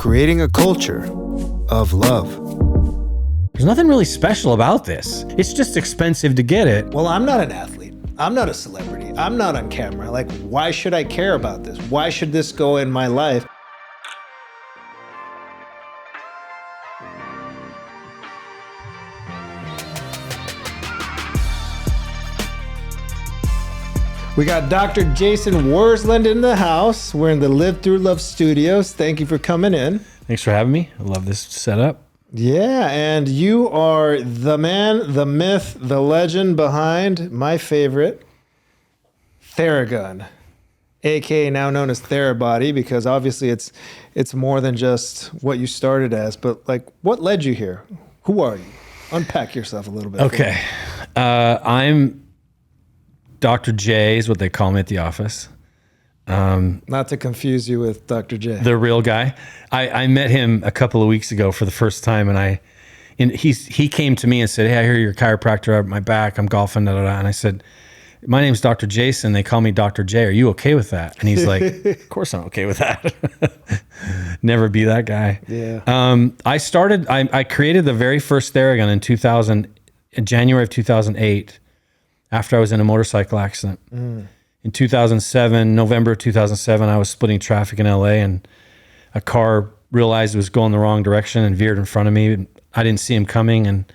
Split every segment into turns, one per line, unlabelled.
creating a culture of love.
There's nothing really special about this. It's just expensive to get it.
Well, I'm not an athlete. I'm not a celebrity. I'm not on camera. Like, why should I care about this? Why should this go in my life? We got Dr. Jason Wersland in the house. We're in the Live Through Love studios. Thank you for coming in.
Thanks for having me. I love this setup.
Yeah, and you are the man, the myth, the legend behind my favorite, Theragun, aka now known as Therabody, because obviously it's more than just what you started as. But like, what led you here? Who are you? Unpack yourself a little bit.
Okay, I'm Dr. J is what they call me at the office.
Not to confuse you with Dr. J.
The real guy. I met him a couple of weeks ago for the first time, and he came to me and said, "Hey, I hear you're a chiropractor at my back. I'm golfing, da, da, da." And I said, "My name's Dr. Jason. They call me Dr. J. Are you okay with that?" And he's like, "Of course I'm okay with that." Never be that guy.
Yeah.
I created the very first Theragun in January of 2008, after I was in a motorcycle accident. In 2007, November 2007, I was splitting traffic in LA, and a car realized it was going the wrong direction and veered in front of me. I didn't see him coming, and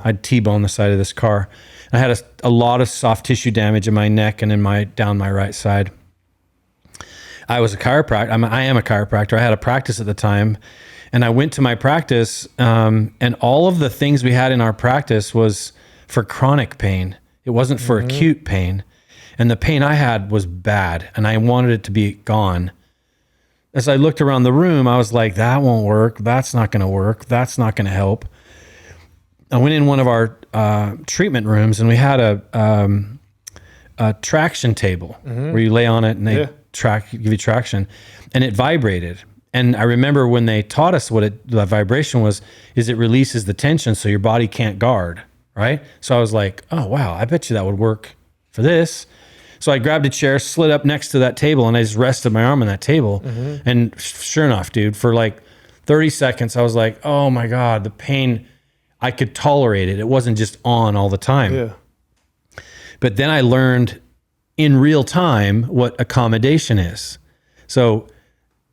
I'd T-boned the side of this car. I had a lot of soft tissue damage in my neck and down my right side. I was a chiropractor. I am a chiropractor. I had a practice at the time, and I went to my practice, and all of the things we had in our practice was for chronic pain. It wasn't for acute pain. And the pain I had was bad, and I wanted it to be gone. As I looked around the room, I was like, that won't work. That's not going to work. That's not going to help. I went in one of our treatment rooms, and we had a traction table where you lay on it and they give you traction, and it vibrated. And I remember when they taught us what the vibration was, is it releases the tension so your body can't guard, right? So I was like, oh, wow, I bet you that would work for this. So I grabbed a chair, slid up next to that table, and I just rested my arm on that table. And sure enough, dude, for like 30 seconds, I was like, oh my God, the pain, I could tolerate it. It wasn't just on all the time.
Yeah.
But then I learned in real time what accommodation is. So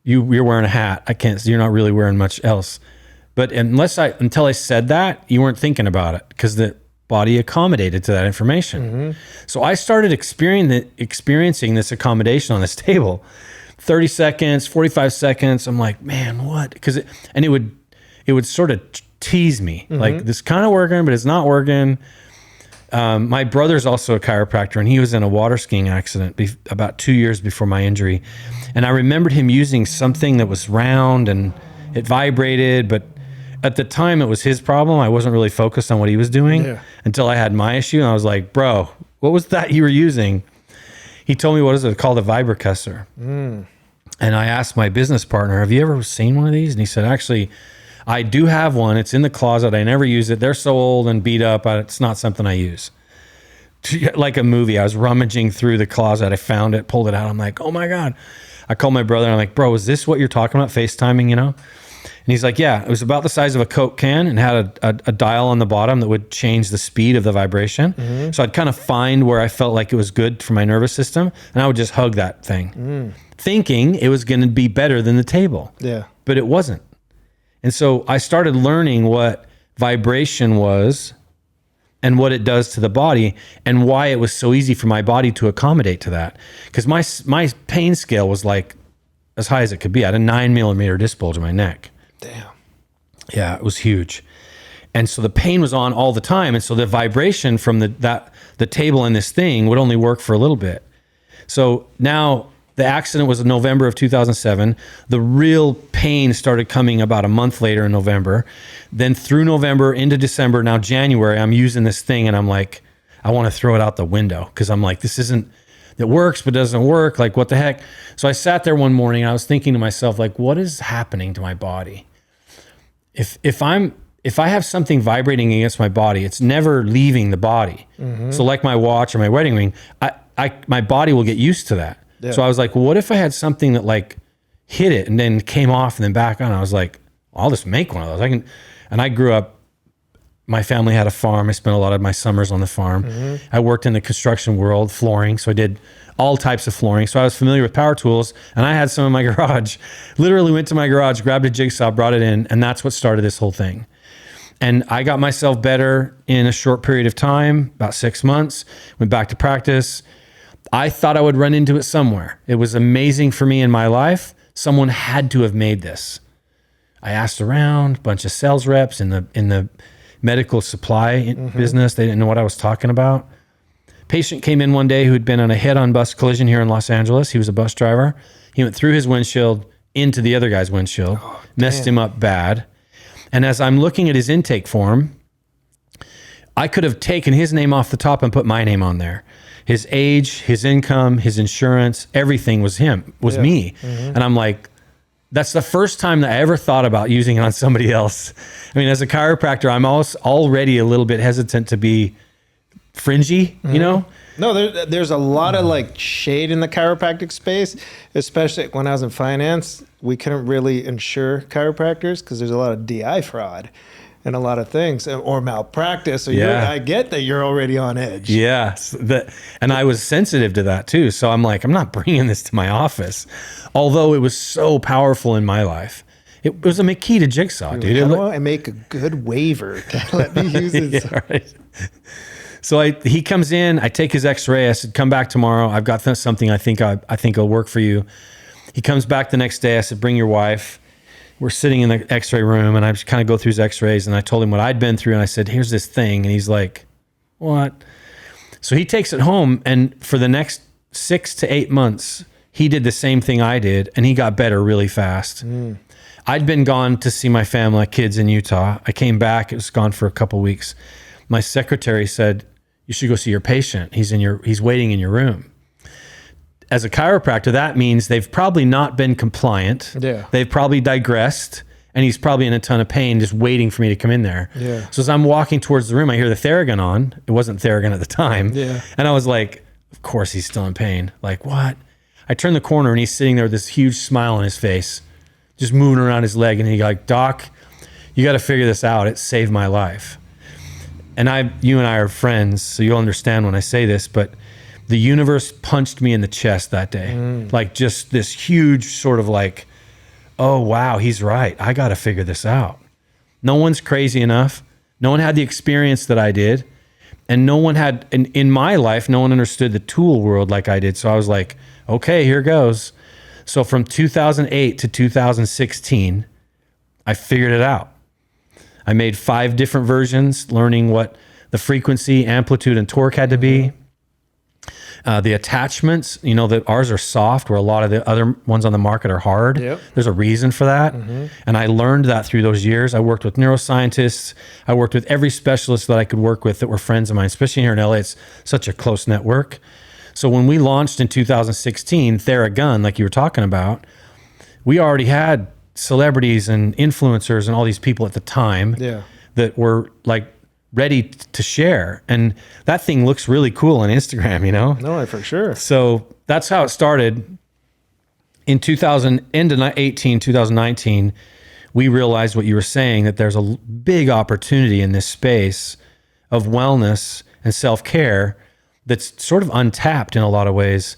you're wearing a hat. You're not really wearing much else. But until I said that, you weren't thinking about it, because the body accommodated to that information. So I started experiencing this accommodation on this table. 30 seconds, 45 seconds. I'm like, man, what? It would sort of tease me. Like, this kind of working, but it's not working. My brother's also a chiropractor, and he was in a water skiing accident about 2 years before my injury. And I remembered him using something that was round and it vibrated, but at the time, it was his problem. I wasn't really focused on what he was doing until I had my issue. And I was like, bro, what was that you were using? He told me, what is it called? A vibracussor. And I asked my business partner, have you ever seen one of these? And he said, actually, I do have one. It's in the closet. I never use it. They're so old and beat up. It's not something I use. Like a movie, I was rummaging through the closet. I found it, pulled it out. I'm like, oh my God. I called my brother and I'm like, bro, is this what you're talking about? FaceTiming, you know? And he's like, yeah, it was about the size of a Coke can and had a dial on the bottom that would change the speed of the vibration. So I'd kind of find where I felt like it was good for my nervous system, and I would just hug that thing, thinking it was going to be better than the table. Yeah. But it wasn't. And so I started learning what vibration was and what it does to the body and why it was so easy for my body to accommodate to that. Because my pain scale was like as high as it could be. I had a 9mm disc bulge in my neck.
Damn.
Yeah, it was huge. And so the pain was on all the time. And so the vibration from the table and this thing would only work for a little bit. So now the accident was in November of 2007. The real pain started coming about a month later in November. Then through November into December, now January, I'm using this thing and I'm like, I want to throw it out the window, because I'm like, it works, but doesn't work. Like, what the heck? So I sat there one morning and I was thinking to myself, like, what is happening to my body? If I have something vibrating against my body, it's never leaving the body. So like my watch or my wedding ring, my body will get used to that. Yeah. So I was like, well, what if I had something that like hit it and then came off and then back on. I was like, well, I'll just make one of those. And I grew up, my family had a farm. I spent a lot of my summers on the farm. I worked in the construction world, flooring. So I did all types of flooring. So I was familiar with power tools, and I had some in my garage. Literally went to my garage, grabbed a jigsaw, brought it in, and that's what started this whole thing. And I got myself better in a short period of time, about 6 months, went back to practice. I thought I would run into it somewhere. It was amazing for me in my life. Someone had to have made this. I asked around, a bunch of sales reps in the medical supply business. They didn't know what I was talking about. Patient came in one day who had been on a head-on bus collision here in Los Angeles. He was a bus driver. He went through his windshield into the other guy's windshield, messed him up bad. And as I'm looking at his intake form, I could have taken his name off the top and put my name on there. His age, his income, his insurance, everything was me. And I'm like, that's the first time that I ever thought about using it on somebody else. I mean, as a chiropractor, I'm already a little bit hesitant to be fringy, you know?
No, there's a lot of like shade in the chiropractic space, especially when I was in finance. We couldn't really insure chiropractors because there's a lot of DI fraud and a lot of things, or malpractice. So I get that you're already on edge.
Yes. And I was sensitive to that too. So I'm like, I'm not bringing this to my office. Although it was so powerful in my life. It was a key to jigsaw, dude.
How do I make a good waiver to let me use it?
Yeah, right. So he comes in, I take his x-ray. I said, come back tomorrow. I've got something I think will work for you. He comes back the next day. I said, bring your wife. We're sitting in the x-ray room, and I just kind of go through his x-rays, and I told him what I'd been through, and I said, here's this thing. And he's like, what? So he takes it home, and for the next 6 to 8 months, he did the same thing I did, and he got better really fast. I'd been gone to see my family, kids in Utah. I came back. It was gone for a couple weeks. My secretary said, you should go see your patient. He's waiting in your room. As a chiropractor, that means they've probably not been compliant.
Yeah.
They've probably digressed, and he's probably in a ton of pain just waiting for me to come in there.
Yeah.
So as I'm walking towards the room, I hear the Theragun on. It wasn't Theragun at the time.
Yeah.
And I was like, of course he's still in pain. Like, what? I turn the corner, and he's sitting there with this huge smile on his face, just moving around his leg. And he's like, Doc, you got to figure this out. It saved my life. And you and I are friends, so you'll understand when I say this, but the universe punched me in the chest that day. Like just this huge sort of like, oh, wow, he's right. I got to figure this out. No one's crazy enough. No one had the experience that I did. And no one had, in my life, no one understood the tool world like I did. So I was like, okay, here goes. So from 2008 to 2016, I figured it out. I made 5 different versions, learning what the frequency, amplitude, and torque had to be. The attachments, that ours are soft, where a lot of the other ones on the market are hard.
Yep.
There's a reason for that. And I learned that through those years. I worked with neuroscientists. I worked with every specialist that I could work with that were friends of mine, especially here in LA. It's such a close network. So when we launched in 2016, Theragun, like you were talking about, we already had celebrities and influencers and all these people at the time that were like ready to share. And that thing looks really cool on Instagram,
No, for sure.
So that's how it started. In 2019, we realized what you were saying, that there's a big opportunity in this space of wellness and self-care that's sort of untapped in a lot of ways.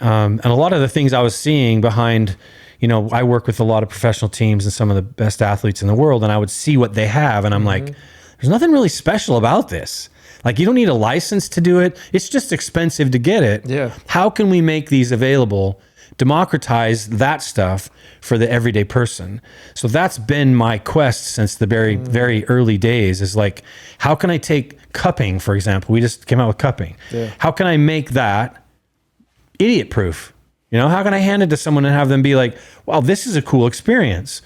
And a lot of the things I was seeing behind, I work with a lot of professional teams and some of the best athletes in the world, and I would see what they have, and I'm like, there's nothing really special about this. Like, you don't need a license to do it. It's just expensive to get it.
Yeah.
How can we make these available, democratize that stuff for the everyday person? So that's been my quest since the very, very early days, is like, how can I take cupping, for example? We just came out with cupping.
Yeah.
How can I make that idiot proof? How can I hand it to someone and have them be like, wow, this is a cool experience,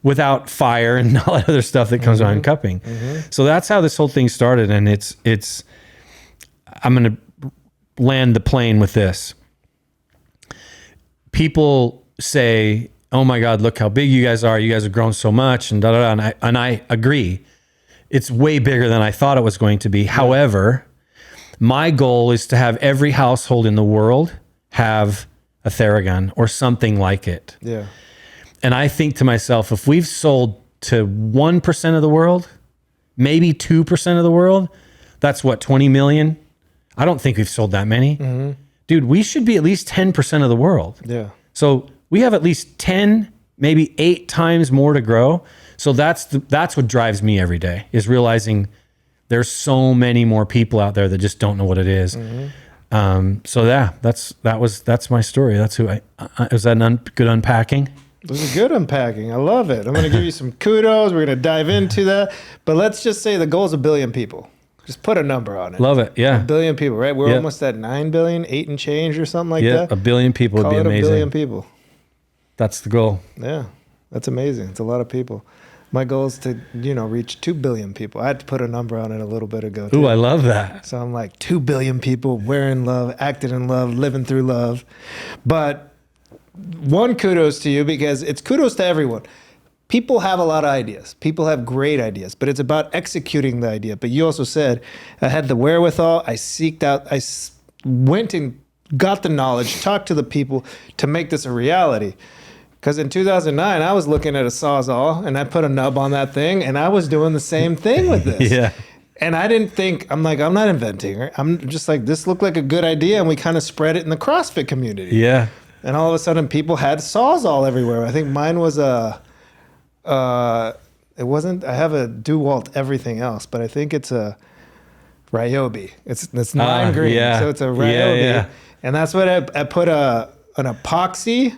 without fire and all that other stuff that comes around cupping. So that's how this whole thing started. And I'm going to land the plane with this. People say, oh my God, look how big you guys are. You guys have grown so much, and and I agree. It's way bigger than I thought it was going to be. However, my goal is to have every household in the world have a Theragun or something like it.
Yeah.
And I think to myself, if we've sold to 1% of the world, maybe 2% of the world, that's what, 20 million? I don't think we've sold that many. Mm-hmm. Dude, we should be at least 10% of the world.
Yeah.
So we have at least 10, maybe 8 times more to grow. So that's what drives me every day, is realizing there's so many more people out there that just don't know what it is. Mm-hmm. So yeah, that's my story. That's who was that good unpacking?
It was a good unpacking. I love it. I'm going to give you some kudos. We're going to dive into that. But let's just say the goal is 1 billion people. Just put a number on it.
Love it. Yeah.
1 billion people, right? We're almost at 9 billion, 8 and change or something like that.
Yeah, 1 billion people would be amazing.
1 billion people.
That's the goal.
Yeah, that's amazing. It's a lot of people. My goal is to, reach 2 billion people. I had to put a number on it a little bit ago, too.
Ooh, I love that.
So I'm like 2 billion people wearing love, acting in love, living through love. But one, kudos to you, because it's kudos to everyone. People have a lot of ideas. People have great ideas, but it's about executing the idea. But you also said, I had the wherewithal. I seeked out, went and got the knowledge, talked to the people to make this a reality. Because in 2009, I was looking at a Sawzall and I put a nub on that thing and I was doing the same thing with this.
Yeah.
And I didn't think, I'm not inventing it. I'm just like, this looked like a good idea. And we kind of spread it in the CrossFit community.
Yeah.
And all of a sudden people had Sawzall everywhere. I think mine was it wasn't, I have a DeWalt everything else, but I think it's a Ryobi. It's lime green.
Yeah.
So it's a Ryobi.
Yeah.
And that's what I put an epoxy,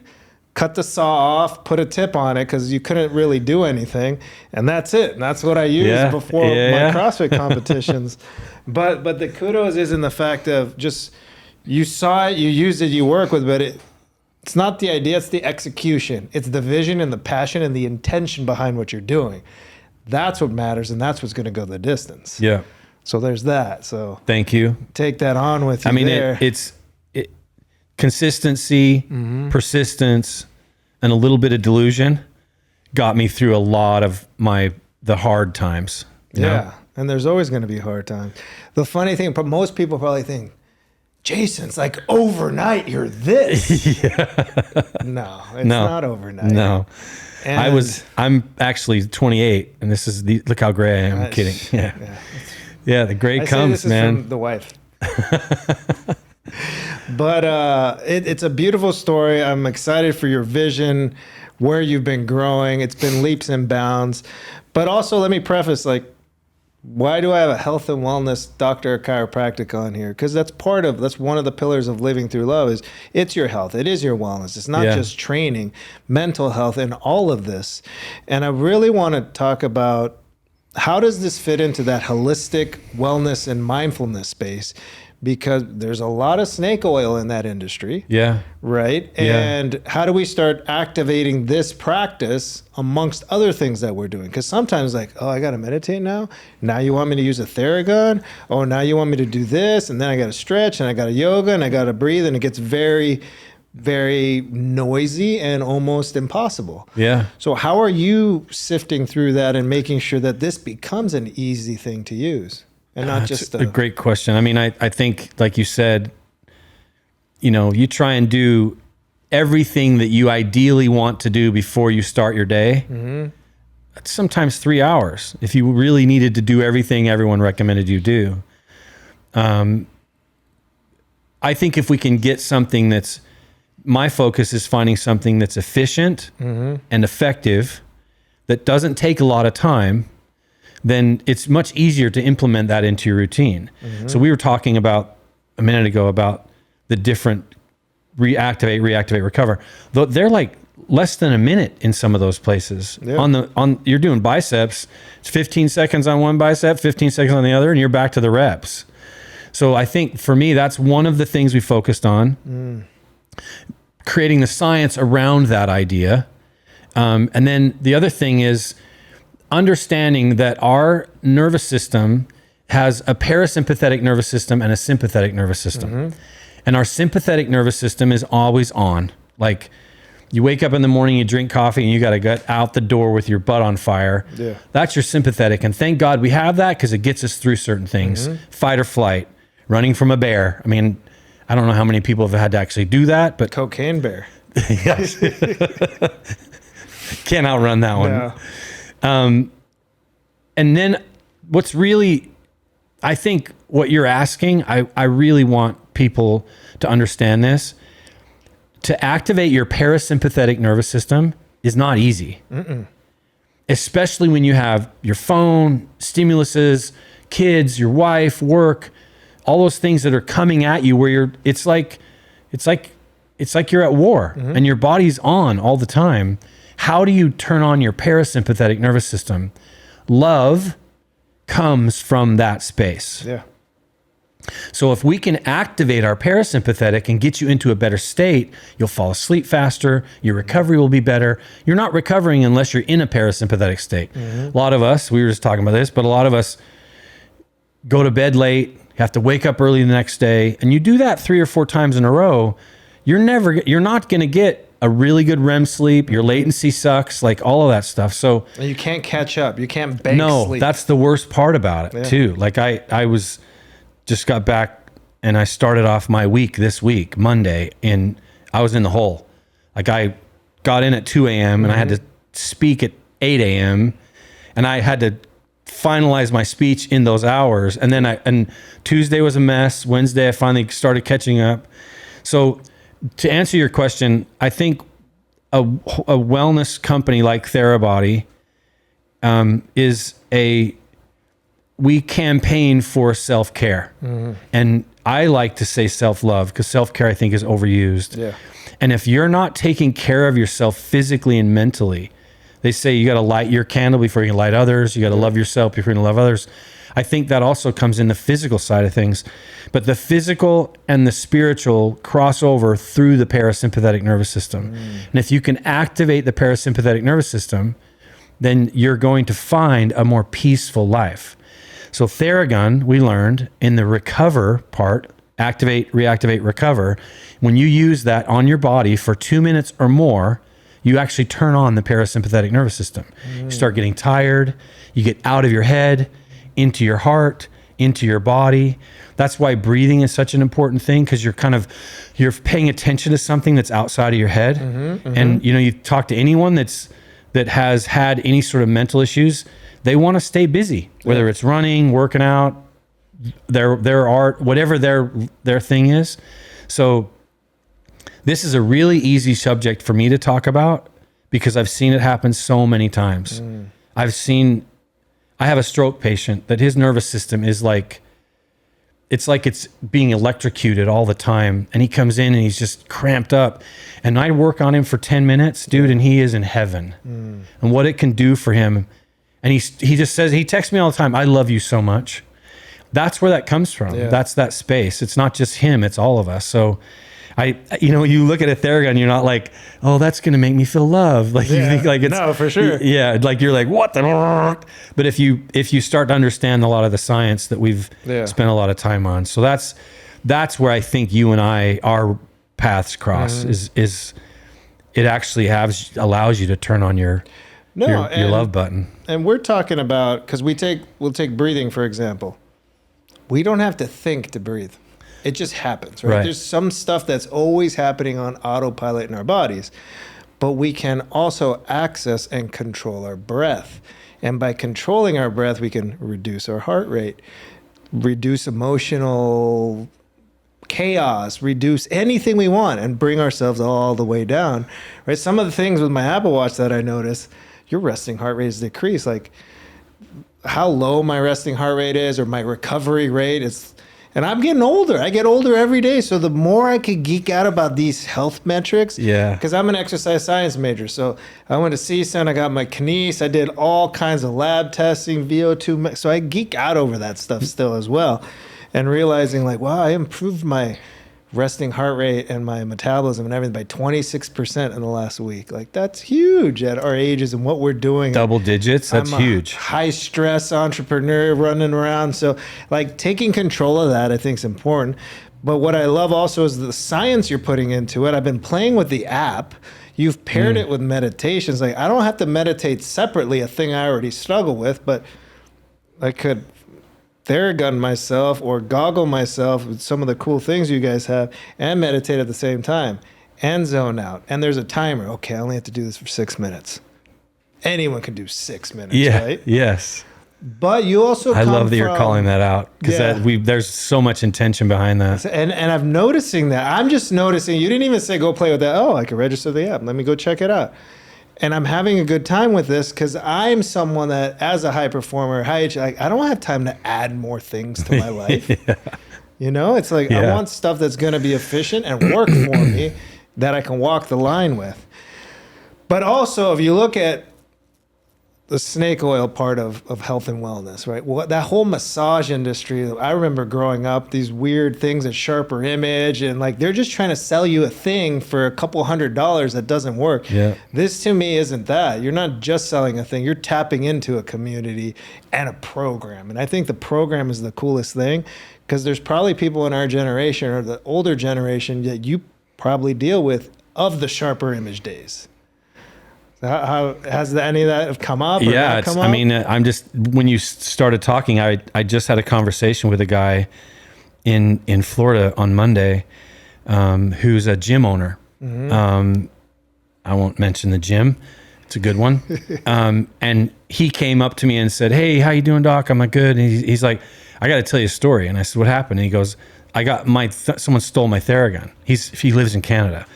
cut the saw off, put a tip on it because you couldn't really do anything. And that's it. And that's what I used before my CrossFit competitions. But the kudos is in the fact of just, you saw it, you used it, you work with it, it's not the idea, it's the execution. It's the vision and the passion and the intention behind what you're doing. That's what matters, and that's what's going to go the distance.
Yeah.
So there's that. So
thank you.
Take that on with you.
I mean,
there.
it's consistency, persistence, and a little bit of delusion got me through a lot of the hard times.
Yeah. And there's always going to be hard times. The funny thing, most people probably think, Jason's like overnight you're this. No, it's not overnight.
No. And I'm actually 28 and this is look how gray I am. I'm kidding. Yeah. The gray comes, man.
Is from the wife. But it's a beautiful story. I'm excited for your vision, where you've been growing. It's been leaps and bounds. But also let me preface, why do I have a health and wellness doctor of chiropractic on here? Because that's one of the pillars of living through love is it's your health. It is your wellness. It's not just training, mental health, and all of this. And I really want to talk about how does this fit into that holistic wellness and mindfulness space? Because there's a lot of snake oil in that industry. Yeah. Right? Yeah. And how do we start activating this practice amongst other things that we're doing? Because sometimes I got to meditate now. Now you want me to use a Theragun. Oh, now you want me to do this. And then I got to stretch and I got to yoga and I got to breathe. And it gets very, very noisy and almost impossible. Yeah. So how are you sifting through that and making sure that this becomes an easy thing to use? And not just
a great question. I mean, I think, like you said, you try and do everything that you ideally want to do before you start your day. Mm-hmm. That's sometimes 3 hours if you really needed to do everything everyone recommended you do. I think if we can get something my focus is finding something that's efficient and effective, that doesn't take a lot of time, then it's much easier to implement that into your routine. Mm-hmm. So we were talking about a minute ago about the different reactivate, recover. They're like less than a minute in some of those places. Yeah. You're doing biceps, it's 15 seconds on one bicep, 15 seconds on the other, and you're back to the reps. So I think for me, that's one of the things we focused on, creating the science around that idea. And then the other thing is understanding that our nervous system has a parasympathetic nervous system and a sympathetic nervous system. Mm-hmm. And our sympathetic nervous system is always on. Like you wake up in the morning, you drink coffee, and you got to get out the door with your butt on fire. Yeah. That's your sympathetic. And thank God we have that because it gets us through certain things. Mm-hmm. Fight or flight, running from a bear. I mean, I don't know how many people have had to actually do that, but
Cocaine bear.
yes. Can't outrun that one.
No.
And then what's really, I think what you're asking, I really want people to understand this. To activate your parasympathetic nervous system is not easy. Especially when you have your phone, stimuluses, kids, your wife, work, all those things that are coming at you where it's like you're at war and your body's on all the time. How do you turn on your parasympathetic nervous system? Love comes from that space.
Yeah.
So if we can activate our parasympathetic and get you into a better state, you'll fall asleep faster, your recovery will be better. You're not recovering unless you're in a parasympathetic state. A lot of us, we were just talking about this, but a lot of us go to bed late, have to wake up early the next day, and you do that 3 or 4 times in a row, you're not going to get a really good REM sleep. Your latency sucks, like all of that stuff. So
And you can't catch up. You can't bank sleep.
That's the worst part about it too. Like I just got back and I started off my week this week, Monday, and I was in the hole. Like I got in at 2 a.m. and I had to speak at 8 a.m. and I had to finalize my speech in those hours. And then and Tuesday was a mess. Wednesday, I finally started catching up. So to answer your question, I think a wellness company like Therabody we campaign for self-care. And I like to say self-love because self-care I think is overused.
Yeah.
And if you're not taking care of yourself physically and mentally, they say you got to light your candle before you can light others. You got to love yourself before you can love others. I think that also comes in the physical side of things, but the physical and the spiritual cross over through the parasympathetic nervous system. And if you can activate the parasympathetic nervous system, then you're going to find a more peaceful life. So Theragun, we learned in the recover part, activate, reactivate, recover. When you use that on your body for 2 minutes or more, you actually turn on the parasympathetic nervous system. You start getting tired, you get out of your head, into your heart, into your body. That's why breathing is such an important thing, because you're paying attention to something that's outside of your head. And you talk to anyone that has had any sort of mental issues, they want to stay busy, whether it's running, working out, their art, whatever their thing is. So this is a really easy subject for me to talk about because I've seen it happen so many times. I have a stroke patient that his nervous system is like it's being electrocuted all the time. And he comes in and he's just cramped up. And I work on him for 10 minutes, dude, and he is in heaven. And what it can do for him. And he just says, he texts me all the time, I love you so much. That's where that comes from.
Yeah.
That's that space. It's not just him, it's all of us. So you look at a Theragun, you're not like, oh, that's going to make me feel love. Like you think like it's,
no, for sure.
Yeah. Like you're like, what the, but if you start to understand a lot of the science that we've spent a lot of time on. So that's where I think you and our paths cross is it actually allows you to turn on your love button.
And we're talking about, because we'll take breathing, for example. We don't have to think to breathe. It just happens, right? There's some stuff that's always happening on autopilot in our bodies, but we can also access and control our breath. And by controlling our breath, we can reduce our heart rate, reduce emotional chaos, reduce anything we want, and bring ourselves all the way down, right? Some of the things with my Apple Watch that I notice, your resting heart rate is decreased. Like how low my resting heart rate is or my recovery rate is. And I'm getting older. I get older every day. So the more I could geek out about these health metrics, because I'm an exercise science major. So I went to CSUN, I got my kines, I did all kinds of lab testing, VO2. So I geek out over that stuff still as well. And realizing like, wow, I improved my resting heart rate and my metabolism and everything by 26% in the last week. Like that's huge at our ages and what we're doing.
Double digits, that's huge.
High stress entrepreneur running around. So like taking control of that I think is important. But what I love also is the science you're putting into it. I've been playing with the app. You've paired it with meditations. Like I don't have to meditate separately, a thing I already struggle with, but I could Theragun myself or goggle myself with some of the cool things you guys have and meditate at the same time and zone out. And there's a timer. Okay, I only have to do this for 6 minutes. Anyone can do 6 minutes, right?
Yes.
But you also
I love that you're calling that out, because there's so much intention behind that.
And I'm noticing that. I'm just noticing. You didn't even say go play with that. Oh, I can register the app. Let me go check it out. And I'm having a good time with this because I'm someone that, as a high performer, I don't have time to add more things to my life. You know, it's like I want stuff that's going to be efficient and work for me that I can walk the line with. But also, if you look at the snake oil part of health and wellness, right? Well, that whole massage industry, I remember growing up, these weird things at Sharper Image, and like they're just trying to sell you a thing for a couple $100 that doesn't work. Yeah. This to me isn't that. You're not just selling a thing, you're tapping into a community and a program. And I think the program is the coolest thing, because there's probably people in our generation or the older generation that you probably deal with of the Sharper Image days. How has any of that have come up?
Yeah, I mean, I'm just, when you started talking, I just had a conversation with a guy in Florida on Monday, who's a gym owner. Mm-hmm. I won't mention the gym. It's a good one. And he came up to me and said, "Hey, how you doing, Doc?" I'm like, "Good." And he's like, "I got to tell you a story." And I said, "What happened?" And he goes, "I got someone stole my Theragun." He lives in Canada.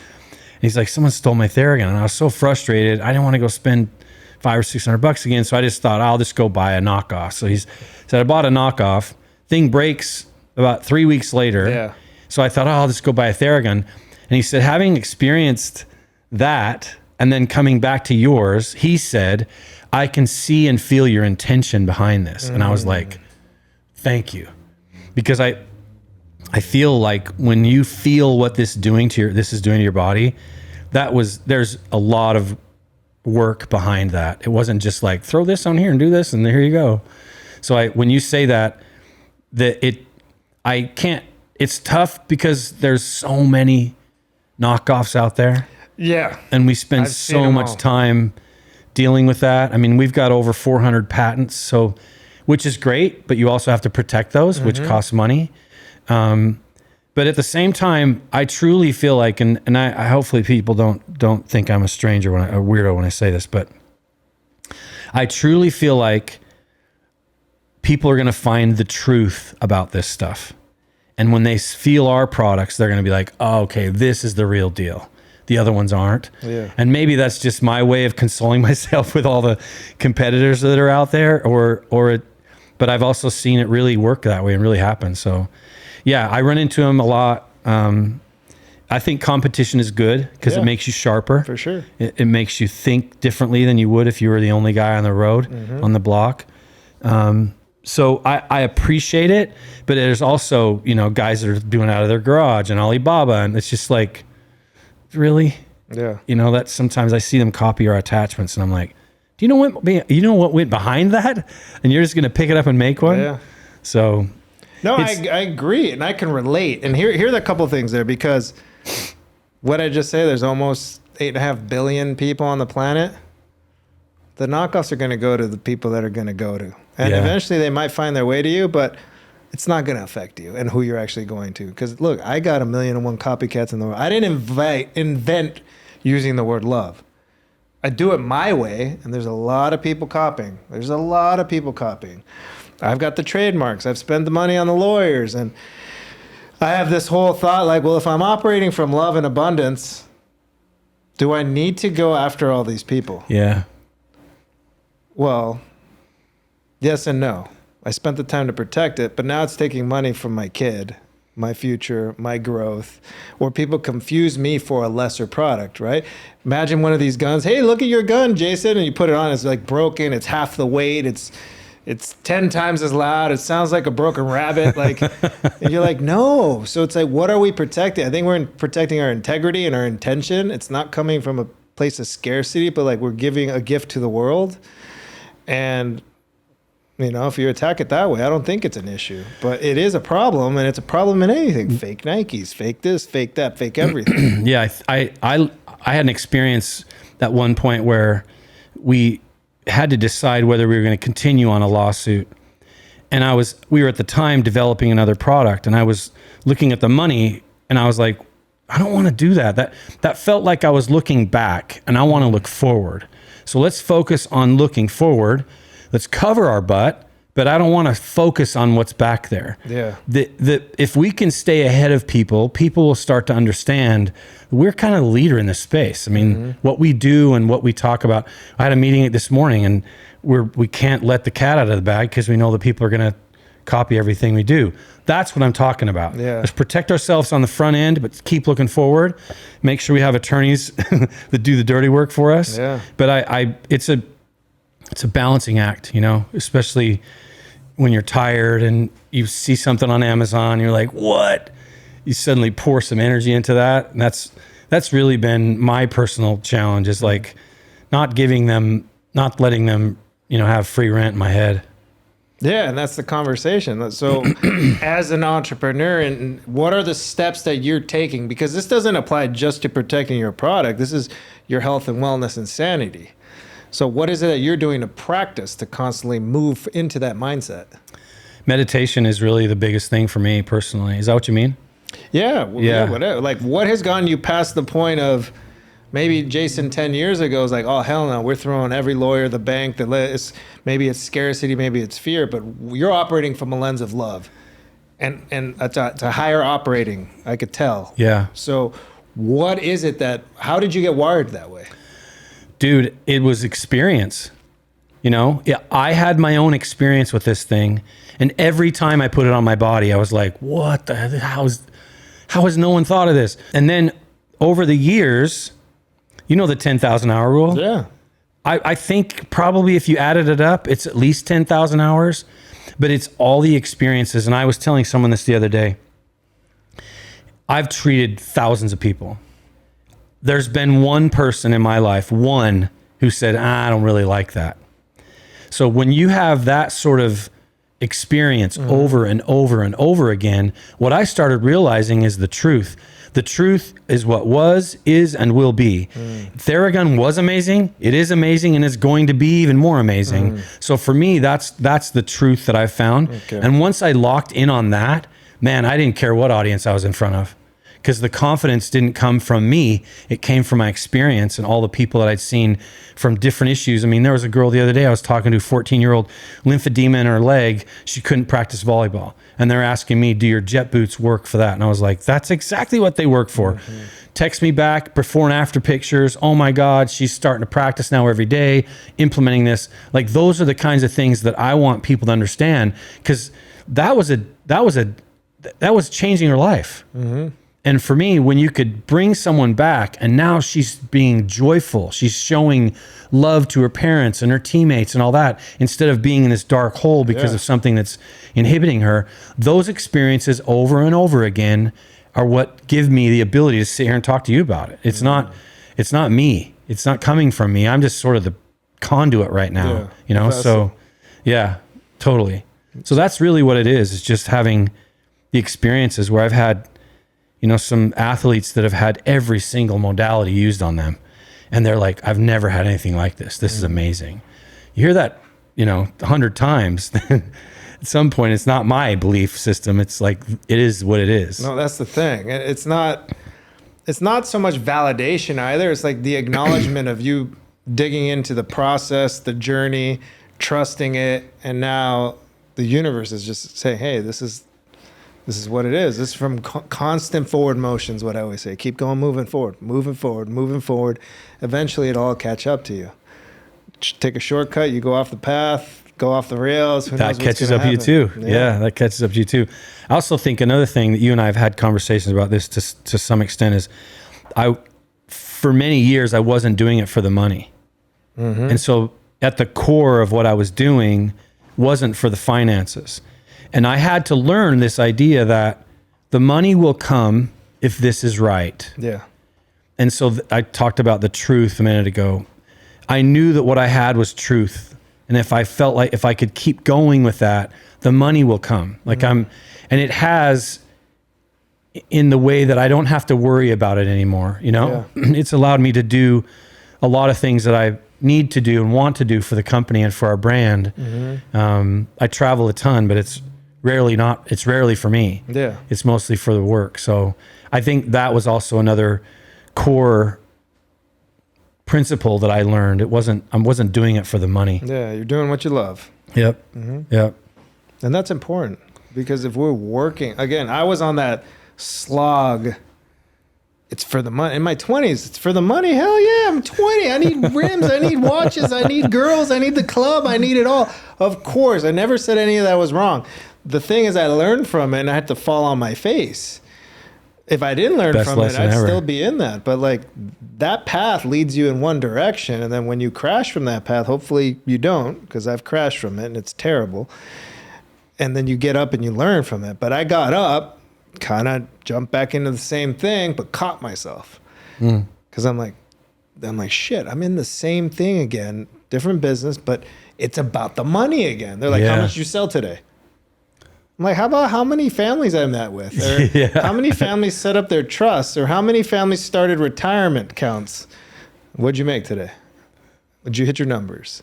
He's like, "Someone stole my Theragun," and I was so frustrated. I didn't want to go spend $500 or $600 again, so I just thought I'll just go buy a knockoff. So he said, I bought a knockoff. Thing breaks about 3 weeks later. Yeah. So I thought, I'll just go buy a Theragun. And he said, having experienced that and then coming back to yours, he said, "I can see and feel your intention behind this." And I was like, "Thank you," because I feel like when you feel what this is doing to your body, there's a lot of work behind that. It wasn't just like throw this on here and do this and here you go. So when you say that it's tough because there's so many knockoffs out there. Yeah. And we spend so much time dealing with that. I mean, we've got over 400 patents, which is great, but you also have to protect those, which costs money. But at the same time, I truly feel like, and I hopefully people don't think I'm a stranger a weirdo when I say this, but I truly feel like people are going to find the truth about this stuff. And when they feel our products, they're going to be like, "Oh, okay, this is the real deal. The other ones aren't." Yeah. And maybe that's just my way of consoling myself with all the competitors that are out there, but I've also seen it really work that way and really happen. So yeah, I run into them a lot. I think competition is good because it makes you sharper. For sure. It makes you think differently than you would if you were the only guy on the road, on the block. So I appreciate it, but there's also, guys that are doing it out of their garage and Alibaba, and it's just like, really? Yeah. That sometimes I see them copy our attachments and I'm like, do you know what went behind that? And you're just going to pick it up and make one? Yeah. So
no, I agree, and I can relate. And here are a couple of things there, because what I just say, there's almost 8.5 billion people on the planet. The knockoffs are going to go to the people that are going to go to. And eventually they might find their way to you, but it's not going to affect you and who you're actually going to. Because look, I got 1,000,001 copycats in the world. I didn't invent using the word love. I do it my way, and there's a lot of people copying. I've got the trademarks. I've spent the money on the lawyers. And I have this whole thought like, well, if I'm operating from love and abundance, do I need to go after all these people? Yeah. Well, yes and no. I spent the time to protect it, but now it's taking money from my kid, my future, my growth, or people confuse me for a lesser product, right? Imagine one of these guns. Hey, look at your gun, Jason. And you put it on, it's like broken. It's half the weight. It's 10 times as loud. It sounds like a broken rabbit. Like, and you're like, no. So it's like, what are we protecting? I think we're protecting our integrity and our intention. It's not coming from a place of scarcity, but like we're giving a gift to the world. And, if you attack it that way, I don't think it's an issue. But it is a problem, and it's a problem in anything. Fake Nikes, fake this, fake that, fake everything.
Yeah, I had an experience at one point where we had to decide whether we were going to continue on a lawsuit. And we were at the time developing another product, and I was looking at the money, and I was like, I don't want to do that. That felt like I was looking back, and I want to look forward. So let's focus on looking forward. Let's cover our butt, but I don't want to focus on what's back there.
Yeah.
If we can stay ahead of people will start to understand we're kind of the leader in this space. I mean, what we do and what we talk about. I had a meeting this morning, and we can't let the cat out of the bag because we know that people are going to copy everything we do. That's what I'm talking about.
Yeah.
Let's protect ourselves on the front end, but keep looking forward. Make sure we have attorneys that do the dirty work for us.
Yeah.
But it's a balancing act, especially when you're tired and you see something on Amazon, you're like, what? You suddenly pour some energy into that. And that's really been my personal challenge, is like not letting them, have free rent in my head.
Yeah, and that's the conversation. So as an entrepreneur, and what are the steps that you're taking? Because this doesn't apply just to protecting your product. This is your health and wellness and sanity. So what is it that you're doing to practice to constantly move into that mindset?
Meditation is really the biggest thing for me personally. Is that what you mean?
Yeah. Whatever. Like, what has gotten you past the point of maybe Jason 10 years ago was like, oh, hell no, we're throwing every lawyer, the bank, maybe it's scarcity, maybe it's fear, but you're operating from a lens of love and it's a higher operating, I could tell.
Yeah.
So what is it how did you get wired that way?
Dude, it was experience. I had my own experience with this thing, and every time I put it on my body, I was like, what the hell? How has no one thought of this? And then over the years, the 10,000 hour rule?
Yeah.
I think probably if you added it up, it's at least 10,000 hours, but it's all the experiences. And I was telling someone this the other day. I've treated thousands of people. There's been one person in my life, who said, I don't really like that. So when you have that sort of experience over and over and over again, what I started realizing is the truth. The truth is what was, is, and will be. Theragun was amazing. It is amazing, and it's going to be even more amazing. So for me, that's the truth that I've found. Okay. And once I locked in on that, man, I didn't care what audience I was in front of, because the confidence didn't come from me. It came from my experience and all the people that I'd seen from different issues. I mean, there was a girl the other day I was talking to, 14-year-old, lymphedema in her leg. She couldn't practice volleyball. And they're asking me, do your jet boots work for that? And I was like, that's exactly what they work for. Text me back, before and after pictures. Oh my God, she's starting to practice now every day, implementing this. Like, those are the kinds of things that I want people to understand, because that was changing her life. And for me, when you could bring someone back and now she's being joyful, she's showing love to her parents and her teammates and all that, instead of being in this dark hole because of something that's inhibiting her, those experiences over and over again are what give me the ability to sit here and talk to you about it. It's not me. It's not coming from me. I'm just sort of the conduit right now, So yeah, totally. So that's really what it is. It's just having the experiences where I've had, some athletes that have had every single modality used on them. And they're like, I've never had anything like this. This is amazing. You hear that, 100 times. At some point, it's not my belief system. It's like, it is what it is.
No, that's the thing. It's not so much validation either. It's like the acknowledgement of you digging into the process, the journey, trusting it. And now the universe is just saying, hey, this is what it is. This is from constant forward motion is what I always say. Keep going, moving forward. Eventually, it'll all catch up to you. Take a shortcut, you go off the path, go off the rails.
That catches up to you too. Yeah, that catches up to you too. I also think another thing that you and I have had conversations about this to some extent is, for many years, I wasn't doing it for the money. And so at the core of what I was doing wasn't for the finances. And I had to learn this idea that the money will come if this is right.
Yeah.
And so I talked about the truth a minute ago. I knew that what I had was truth. And if I felt like if I could keep going with that, the money will come. And it has, in the way that I don't have to worry about it anymore. It's allowed me to do a lot of things that need to do and want to do for the company and for our brand. I travel a ton, but it's rarely for me.
Yeah.
It's mostly for the work. So I think that was also another core principle that I learned. I wasn't doing it for the money.
Yeah. You're doing what you love.
Yep. Yep.
And that's important, because if we're working, again, I was on that slog. It's for the money. In my 20s, it's for the money. Hell yeah, I'm 20. I need rims. I need watches. I need girls. I need the club. I need it all. Of course, I never said any of that was wrong. The thing is, I learned from it, and I had to fall on my face. If I didn't learn from it, I'd still be in that. But like, that path leads you in one direction, and then when you crash from that path, hopefully you don't, because I've crashed from it and it's terrible. And then you get up and you learn from it. But I got up, kind of jumped back into the same thing, but caught myself. Because I'm like, shit, I'm in the same thing again, different business, but it's about the money again. They're like, how much did you sell today? I'm like, how about how many families I met with? Or how many families set up their trusts? Or how many families started retirement accounts? What'd you make today? Did you hit your numbers?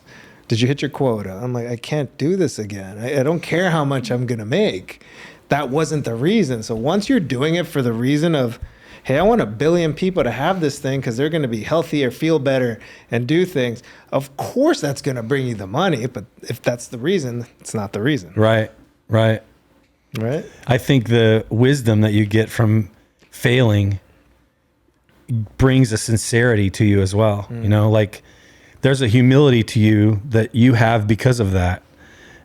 Did you hit your quota? I'm like, I can't do this again. I don't care how much I'm going to make. That wasn't the reason. So once you're doing it for the reason of, hey, I want 1 billion people to have this thing because they're going to be healthier, feel better, and do things, of course that's going to bring you the money. But if that's the reason, it's not the reason.
Right. I think the wisdom that you get from failing brings a sincerity to you as well. You know, like there's a humility to you that you have because of that.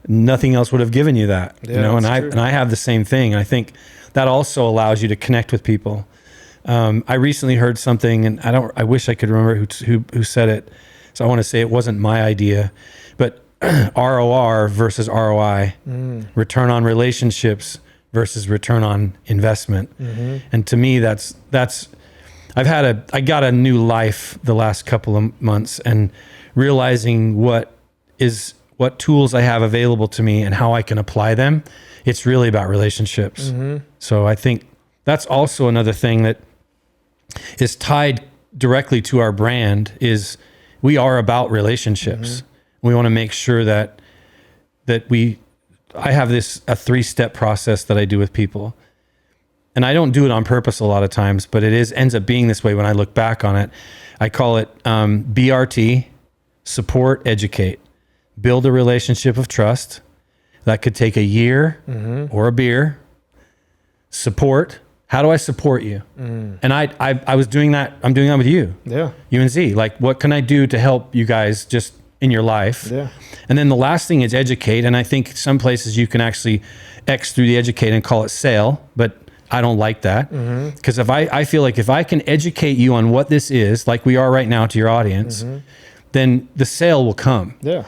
Nothing else would have given you that, you know, and I have the same thing. I think that also allows you to connect with people. I recently heard something, and I wish I could remember who said it. So I want to say it wasn't my idea, but ROR versus ROI, return on relationships versus return on investment. And to me, that's I got a new life the last couple of months, and realizing what tools I have available to me and how I can apply them. It's really about relationships. So I think that's also another thing that is tied directly to our brand is we are about relationships. We want to make sure that I have a 3-step process that I do with people. And I don't do it on purpose a lot of times, but it ends up being this way when I look back on it. I call it BRT, support, educate. Build a relationship of trust. That could take a year or a beer. Support. How do I support you? And I was doing that. I'm doing that with you. Yeah. You and Z. Like, what can I do to help you guys just in your life? Yeah. And then the last thing is educate. And I think some places you can actually X through the educate and call it sale, but I don't like that. Because I feel like if I can educate you on what this is, like we are right now to your audience, then the sale will come. Yeah.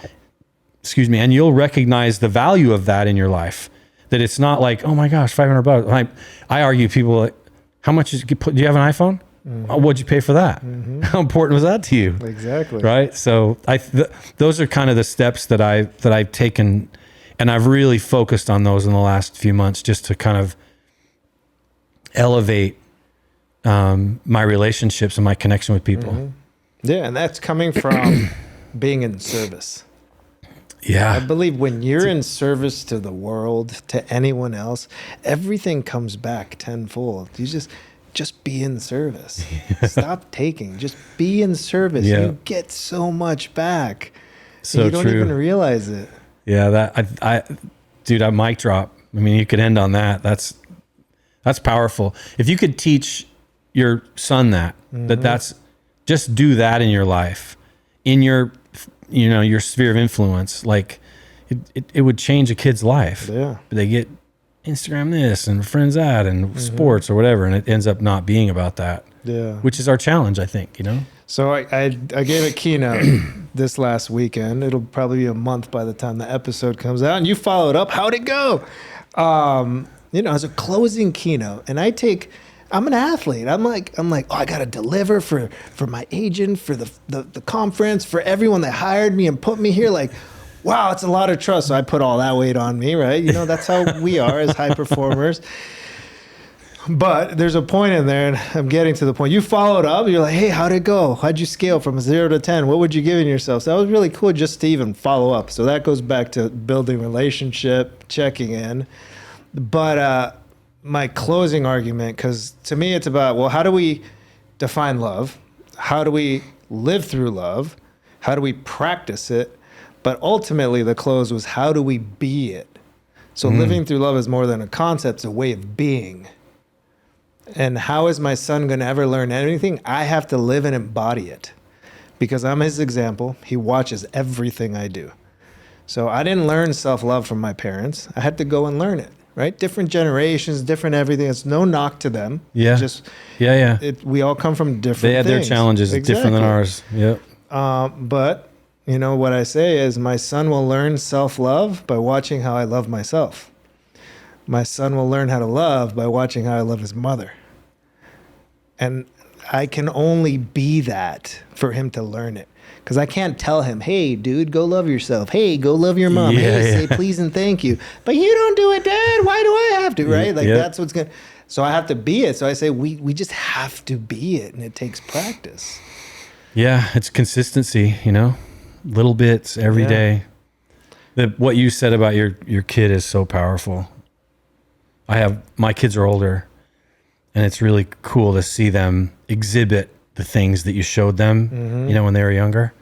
Excuse me. And you'll recognize the value of that in your life. That it's not like, oh my gosh, $500. I argue people like, how much do you have an iPhone? Oh, what'd you pay for that? How important was that to you? Exactly. Right. So those are kind of the steps that I've taken, and I've really focused on those in the last few months, just to kind of elevate my relationships and my connection with people.
Yeah. And that's coming from being in service.
Yeah.
I believe when you're in service to the world, to anyone else, everything comes back tenfold. You just be in service. Stop taking. Just be in service. Yeah. You get so much back. So you don't even realize it.
Yeah, dude, I mic drop. I mean, you could end on that. That's powerful. If you could teach your son that's just do that in your life, in your sphere of influence, like it would change a kid's life. Yeah. They get Instagram this and friends that and sports or whatever, and it ends up not being about that. Yeah. Which is our challenge, I think, So I gave a keynote this last weekend. It'll probably be a month by the time the episode comes out, and you followed up. How'd it go? As a closing keynote, and I'm an athlete. I'm like, oh, I got to deliver for my agent, for the conference, for everyone that hired me and put me here. Like, wow, it's a lot of trust. So I put all that weight on me, right? That's how we are as high performers.
But there's a point in there, and I'm getting to the point. You followed up. You're like, hey, how'd it go? How'd you scale from 0 to 10? What would you give in yourself? So that was really cool just to even follow up. So that goes back to building relationship, checking in. But my closing argument, because to me it's about, well, how do we define love? How do we live through love? How do we practice it? But ultimately the close was, how do we be it? So living through love is more than a concept, it's a way of being. And how is my son going to ever learn anything? I have to live and embody it because I'm his example. He watches everything I do. So I didn't learn self-love from my parents. I had to go and learn it, right? Different generations, different everything. It's no knock to them.
Yeah.
Just, we all come from different
They had
things.
their challenges different than ours. Yep.
But, you know, what I say is my son will learn self-love by watching how I love myself. My son will learn how to love by watching how I love his mother. And I can only be that for him to learn it. Because I can't tell him, hey, dude, go love yourself. Hey, go love your mom. Say please and thank you. But you don't do it, Dad. Why do I have to, right? Like that's what's going to... So I have to be it. So I say we just have to be it. And it takes practice.
Yeah, it's consistency, you know? Little bits every day. What you said about your kid is so powerful. My kids are older, and it's really cool to see them exhibit the things that you showed them, you know, when they were younger.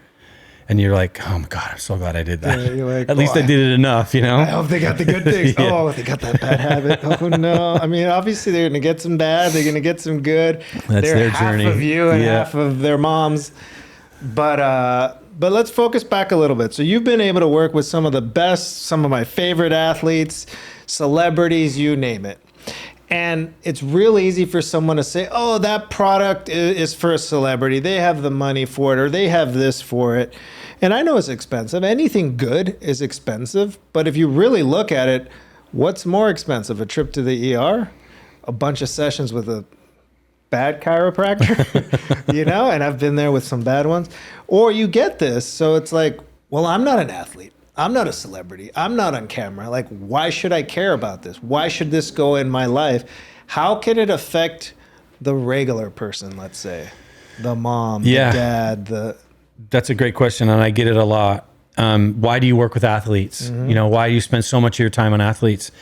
And you're like, oh my God, I'm so glad I did that. Yeah, you're like, at least I did it enough, you know?
I hope they got the good things. Oh, they got that bad habit. Oh no. I mean, obviously they're going to get some bad. They're going to get some good.
That's their journey.
Half of you and half of their moms. But let's focus back a little bit. So you've been able to work with some of the best, some of my favorite athletes, celebrities, you name it. And it's real easy for someone to say, oh, that product is for a celebrity. They have the money for it, or they have this for it. And I know it's expensive. Anything good is expensive. But if you really look at it, what's more expensive? A trip to the ER? A bunch of sessions with a bad chiropractor? You know, and I've been there with some bad ones. Or you get this. So it's like, well, I'm not an athlete. I'm not a celebrity. I'm not on camera. Like, why should I care about this? Why should this go in my life? How can it affect the regular person, let's say? The mom, the dad,
That's a great question, and I get it a lot. Why do you work with athletes? You know, why do you spend so much of your time on athletes?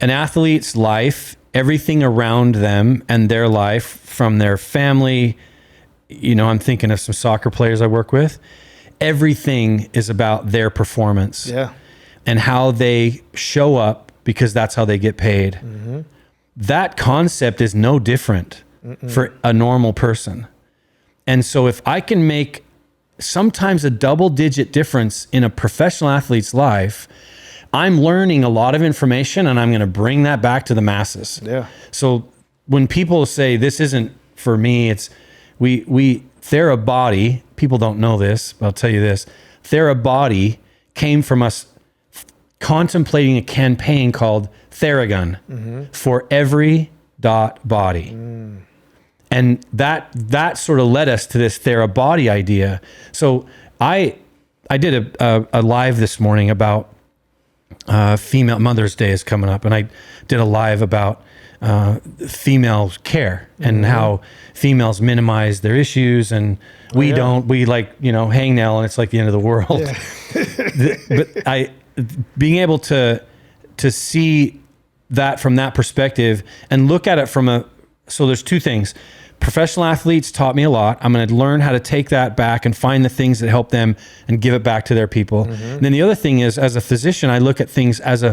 An athlete's life, everything around them and their life, from their family, you know, I'm thinking of some soccer players I work with. Everything is about their performance and how they show up, because that's how they get paid. That concept is no different for a normal person. And so if I can make sometimes a double-digit difference in a professional athlete's life, I'm learning a lot of information, and I'm going to bring that back to the masses. So when people say this isn't for me, it's we Therabody, people don't know this, but I'll tell you this. Therabody came from us contemplating a campaign called Theragun, for every body. And that sort of led us to this Therabody idea. So I did a live this morning about female Mother's Day is coming up, and I did a live about female care and how females minimize their issues, and we don't. We like, you know, hang nail, and it's like the end of the world. But being able to see that from that perspective and look at it from so there's two things. Professional athletes taught me a lot. I'm going to learn how to take that back and find the things that help them and give it back to their people. And then the other thing is, as a physician, I look at things as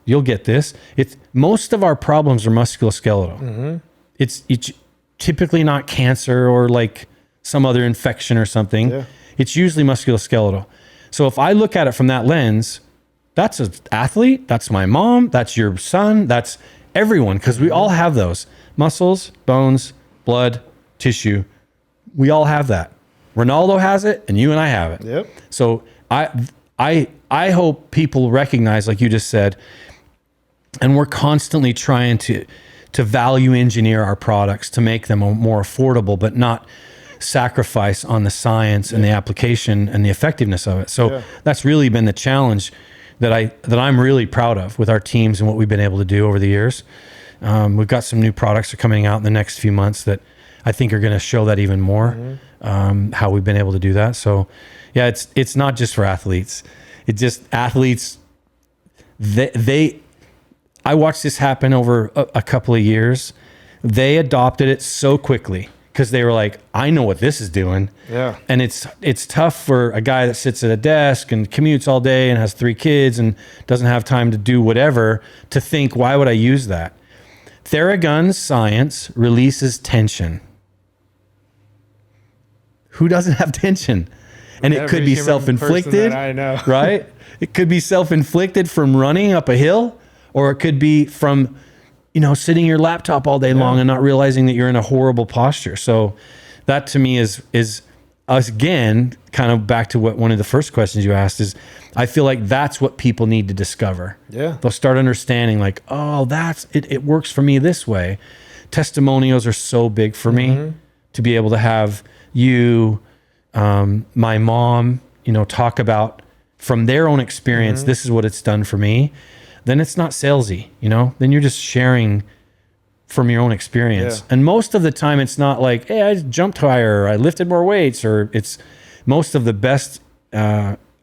you'll get this. It's most of our problems are musculoskeletal. It's typically not cancer or like some other infection or something. It's usually musculoskeletal. So if I look at it from that lens, that's an athlete, that's my mom, that's your son, that's everyone, because we all have those muscles, bones, blood, tissue. We all have that. Ronaldo has it, and you and I have it. So I hope people recognize, like you just said, and we're constantly trying to value engineer our products to make them more affordable, but not sacrifice on the science and the application and the effectiveness of it. So that's really been the challenge that I'm really proud of with our teams and what we've been able to do over the years. We've got some new products that are coming out in the next few months that I think are going to show that even more, how we've been able to do that. So yeah, it's not just for athletes. It's just athletes. I watched this happen over a couple of years. They adopted it so quickly because they were like, I know what this is doing.
Yeah.
And it's tough for a guy that sits at a desk and commutes all day and has 3 kids and doesn't have time to do whatever to think, why would I use that? Theragun's science releases tension. Who doesn't have tension? And it could be self-inflicted,
I know.
right? It could be self-inflicted from running up a hill, or it could be from, sitting your laptop all day long and not realizing that you're in a horrible posture. So that to me is us again, kind of back to what one of the first questions you asked is, I feel like that's what people need to discover.
Yeah.
They'll start understanding like, oh, it works for me this way. Testimonials are so big for me to be able to have you, my mom, talk about from their own experience, this is what it's done for me. Then it's not salesy, then you're just sharing from your own experience.
Yeah.
And most of the time it's not like, hey, I jumped higher, or I lifted more weights, or it's most of the best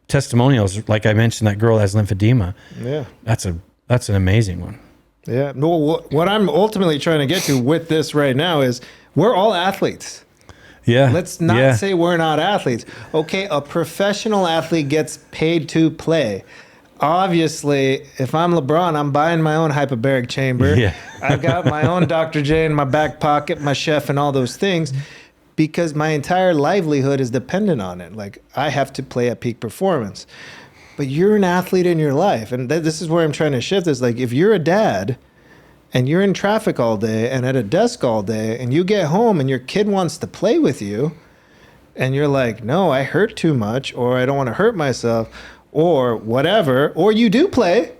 testimonials. Like I mentioned, that girl has lymphedema.
Yeah.
That's an amazing one.
Yeah. No, what I'm ultimately trying to get to with this right now is we're all athletes.
Yeah.
Let's not say we're not athletes. Okay, a professional athlete gets paid to play. Obviously, if I'm LeBron, I'm buying my own hyperbaric chamber.
Yeah.
I've got my own Dr. J in my back pocket, my chef, and all those things, because my entire livelihood is dependent on it. Like, I have to play at peak performance. But you're an athlete in your life. And this is where I'm trying to shift this. Like, if you're a dad and you're in traffic all day and at a desk all day, and you get home and your kid wants to play with you, and you're like, no, I hurt too much, or I don't want to hurt myself, or whatever, or you do play,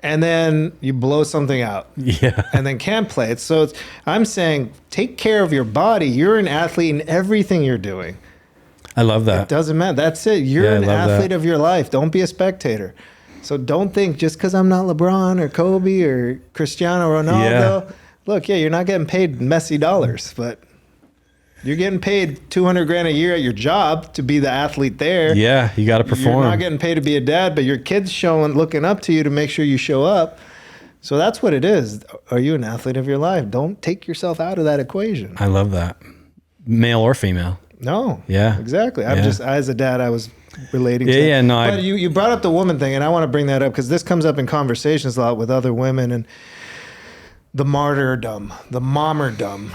and then you blow something out, and then can't play it. So I'm saying, take care of your body. You're an athlete in everything you're doing.
I love that.
It doesn't matter. That's it. You're an athlete of your life. Don't be a spectator. So don't think just because I'm not LeBron or Kobe or Cristiano Ronaldo. Look, you're not getting paid messy dollars, but you're getting paid $200,000 a year at your job to be the athlete there.
Yeah, you got to perform.
You're not getting paid to be a dad, but your kid's looking up to you to make sure you show up. So that's what it is. Are you an athlete of your life? Don't take yourself out of that equation.
I love that. Male or female.
No.
Yeah.
Exactly. As a dad, I was relating to that.
Yeah, no.
But you brought up the woman thing, and I want to bring that up because this comes up in conversations a lot with other women, and the martyrdom, the martyrdom.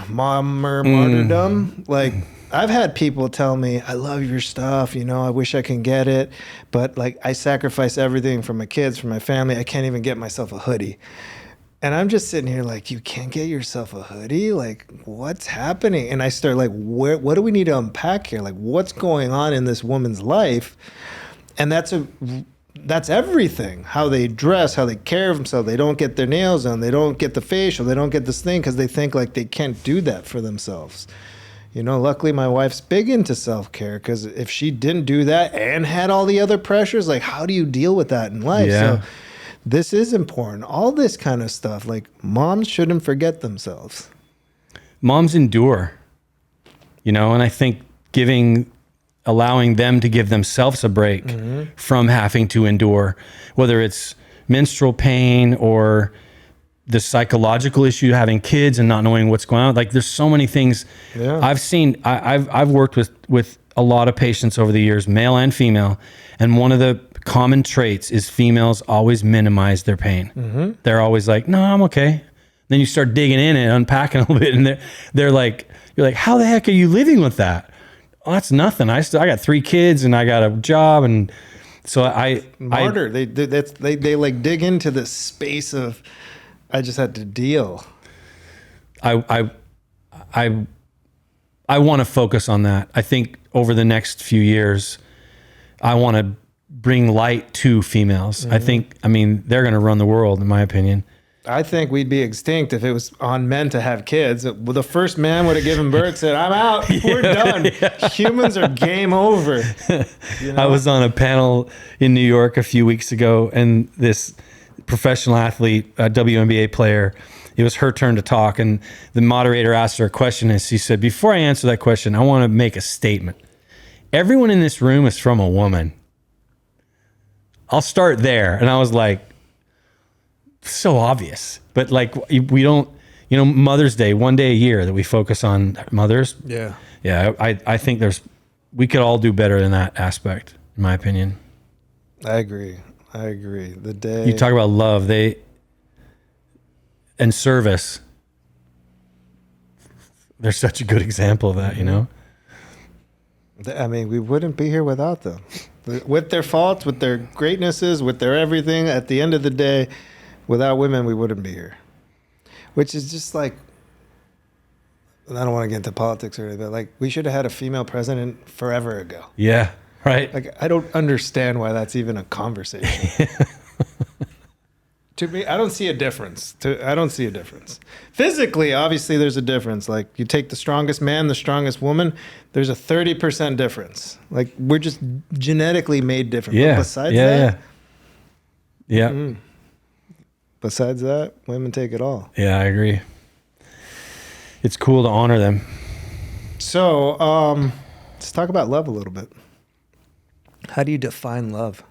Like, I've had people tell me, I love your stuff, I wish I can get it, but like, I sacrifice everything for my kids, for my family. I can't even get myself a hoodie. And I'm just sitting here like, you can't get yourself a hoodie? Like, what's happening? And I start like, what do we need to unpack here? Like, what's going on in this woman's life? And that's everything. How they dress, how they care of themselves. They don't get their nails done. They don't get the facial. They don't get this thing because they think like they can't do that for themselves. Luckily my wife's big into self-care, because if she didn't do that and had all the other pressures, like, how do you deal with that in life?
Yeah.
So this is important. All this kind of stuff, like, moms shouldn't forget themselves.
Moms endure, and I think allowing them to give themselves a break from having to endure, whether it's menstrual pain or the psychological issue, having kids and not knowing what's going on. Like, there's so many things.
Yeah.
I've seen. I've worked with a lot of patients over the years, male and female, and one of the common traits is females always minimize their pain. They're always like, no, I'm okay. Then you start digging in and unpacking a little bit, and they're like, you're like, how the heck are you living with that? Oh, that's nothing. I got 3 kids and I got a job, and so they like dig into this space of, I just had to deal. I want to focus on that. I think over the next few years, I want to bring light to females. I mean, they're going to run the world, in my opinion.
I think we'd be extinct if it was on men to have kids. The first man would have given birth, said, I'm out, we're done. Humans are game over.
I was on a panel in New York a few weeks ago, and this professional athlete, a WNBA player. It was her turn to talk, and the moderator asked her a question, and she said, "Before I answer that question, I want to make a statement. Everyone in this room is from a woman. I'll start there." And I was like, so obvious. But like, we don't, Mother's Day, one day a year that we focus on mothers.
Yeah.
Yeah, I think we could all do better in that aspect, in my opinion.
I agree. The day
You talk about love, and service. They're such a good example of that,
I mean, we wouldn't be here without them. With their faults, with their greatnesses, with their everything, at the end of the day, without women, we wouldn't be here. Which is just like, I don't want to get into politics or anything, but like, we should have had a female president forever ago.
Yeah, right.
Like, I don't understand why that's even a conversation. To me, I don't see a difference. Physically, obviously, there's a difference. Like, you take the strongest man, the strongest woman, there's a 30% difference. Like, we're just genetically made different.
Yeah.
But besides that,
Yeah.
Besides that, women take it all.
Yeah, I agree. It's cool to honor them.
So, let's talk about love a little bit. How do you define love?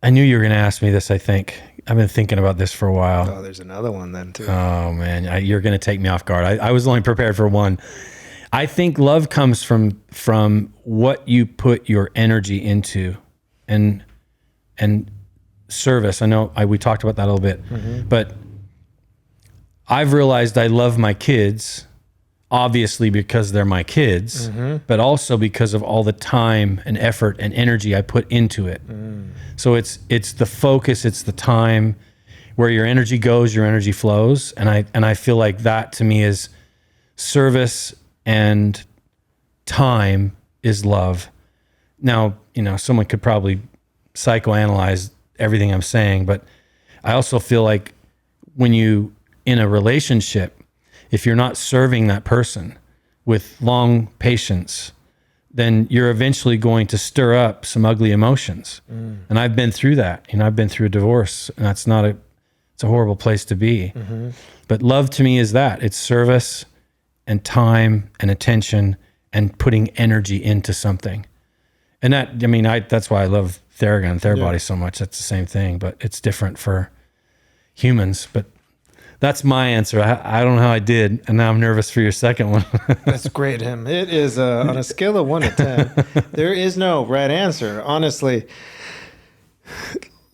I knew you were going to ask me this, I think. I've been thinking about this for a while.
Oh, there's another one then, too.
Oh, man. You're going to take me off guard. I was only prepared for one. I think love comes from what you put your energy into and service. I know we talked about that a little bit, but I've realized I love my kids, obviously because they're my kids, but also because of all the time and effort and energy I put into it. So it's the focus, it's the time. Where your energy goes, your energy flows, and I feel like that to me is service and time is love. Now, someone could probably psychoanalyze everything I'm saying, but I also feel like when you in a relationship, if you're not serving that person with long patience, then you're eventually going to stir up some ugly emotions. And I've been through that. I've been through a divorce, and it's a horrible place to be. But love to me is that. It's service and time and attention and putting energy into something. And that's why I love Theragun, Therabody so much. That's the same thing, but it's different for humans. But that's my answer. I don't know how I did, and now I'm nervous for your second one.
That's great, Him. It is on a scale of 1 to 10. There is no right answer. Honestly,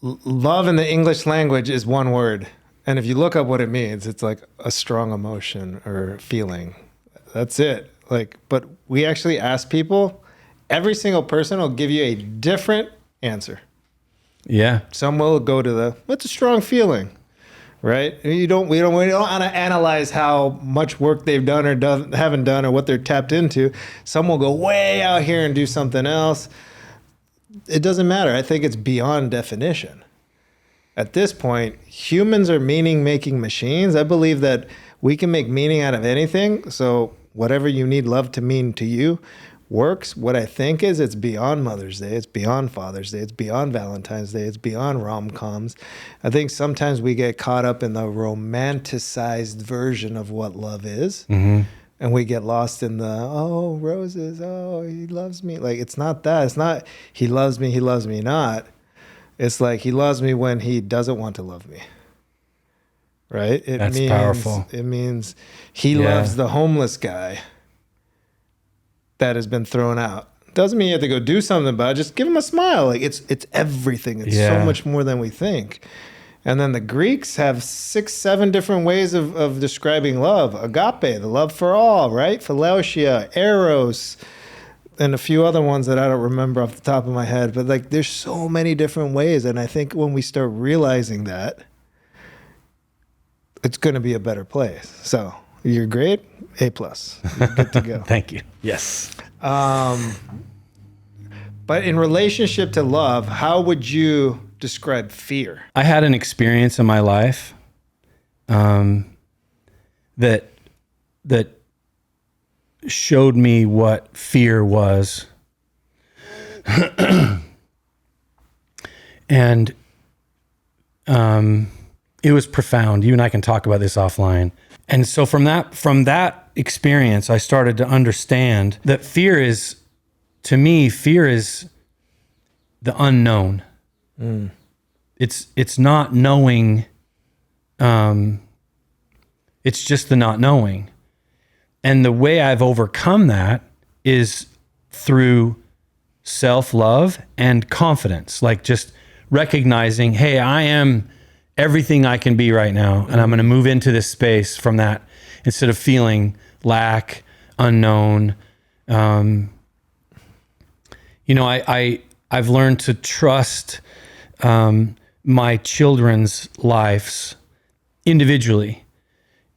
love in the English language is one word. And if you look up what it means, it's like a strong emotion or feeling. That's it. But we actually ask people, every single person will give you a different answer.
Yeah.
Some will go to what's a strong feeling? Right? We don't want to analyze how much work they've done or haven't done or what they're tapped into. Some will go way out here and do something else. It doesn't matter. I think it's beyond definition. At this point, humans are meaning-making machines. I believe that we can make meaning out of anything. So whatever you need love to mean to you works. What I think is it's beyond Mother's Day. It's beyond Father's Day. It's beyond Valentine's Day. It's beyond rom-coms. I think sometimes we get caught up in the romanticized version of what love is. And we get lost in the, roses, he loves me. Like, it's not that. It's not he loves me not. It's like he loves me when he doesn't want to love me. Right?
That's powerful.
It means he loves the homeless guy that has been thrown out. Doesn't mean you have to go do something about it. Just give him a smile. Like, it's everything. It's so much more than we think. And then the Greeks have 6, 7 different ways of describing love. Agape, the love for all, right? Philautia, eros, and a few other ones that I don't remember off the top of my head. But like, there's so many different ways. And I think when we start realizing that, it's going to be a better place. So you're great. A+. You're good to go.
Thank you. Yes.
But in relationship to love, how would you describe fear?
I had an experience in my life that showed me what fear was. And it was profound. You and I can talk about this offline. And so from that experience, I started to understand that fear is the unknown. It's not knowing. It's just the not knowing. And the way I've overcome that is through self-love and confidence, like just recognizing, hey, I am everything I can be right now. And I'm going to move into this space from that instead of feeling lack, unknown. I've learned to trust my children's lives individually.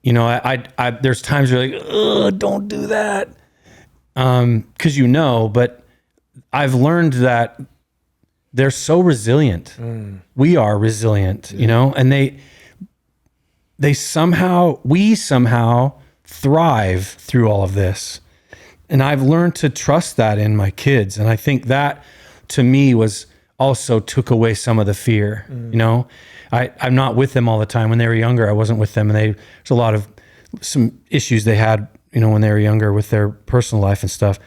There's times where you're like, ugh, don't do that. Cause but I've learned that they're so resilient. We are resilient, and we somehow thrive through all of this. And I've learned to trust that in my kids. And I think that to me also took away some of the fear. I'm not with them all the time. When they were younger, I wasn't with them. And there's some issues they had, when they were younger with their personal life and stuff.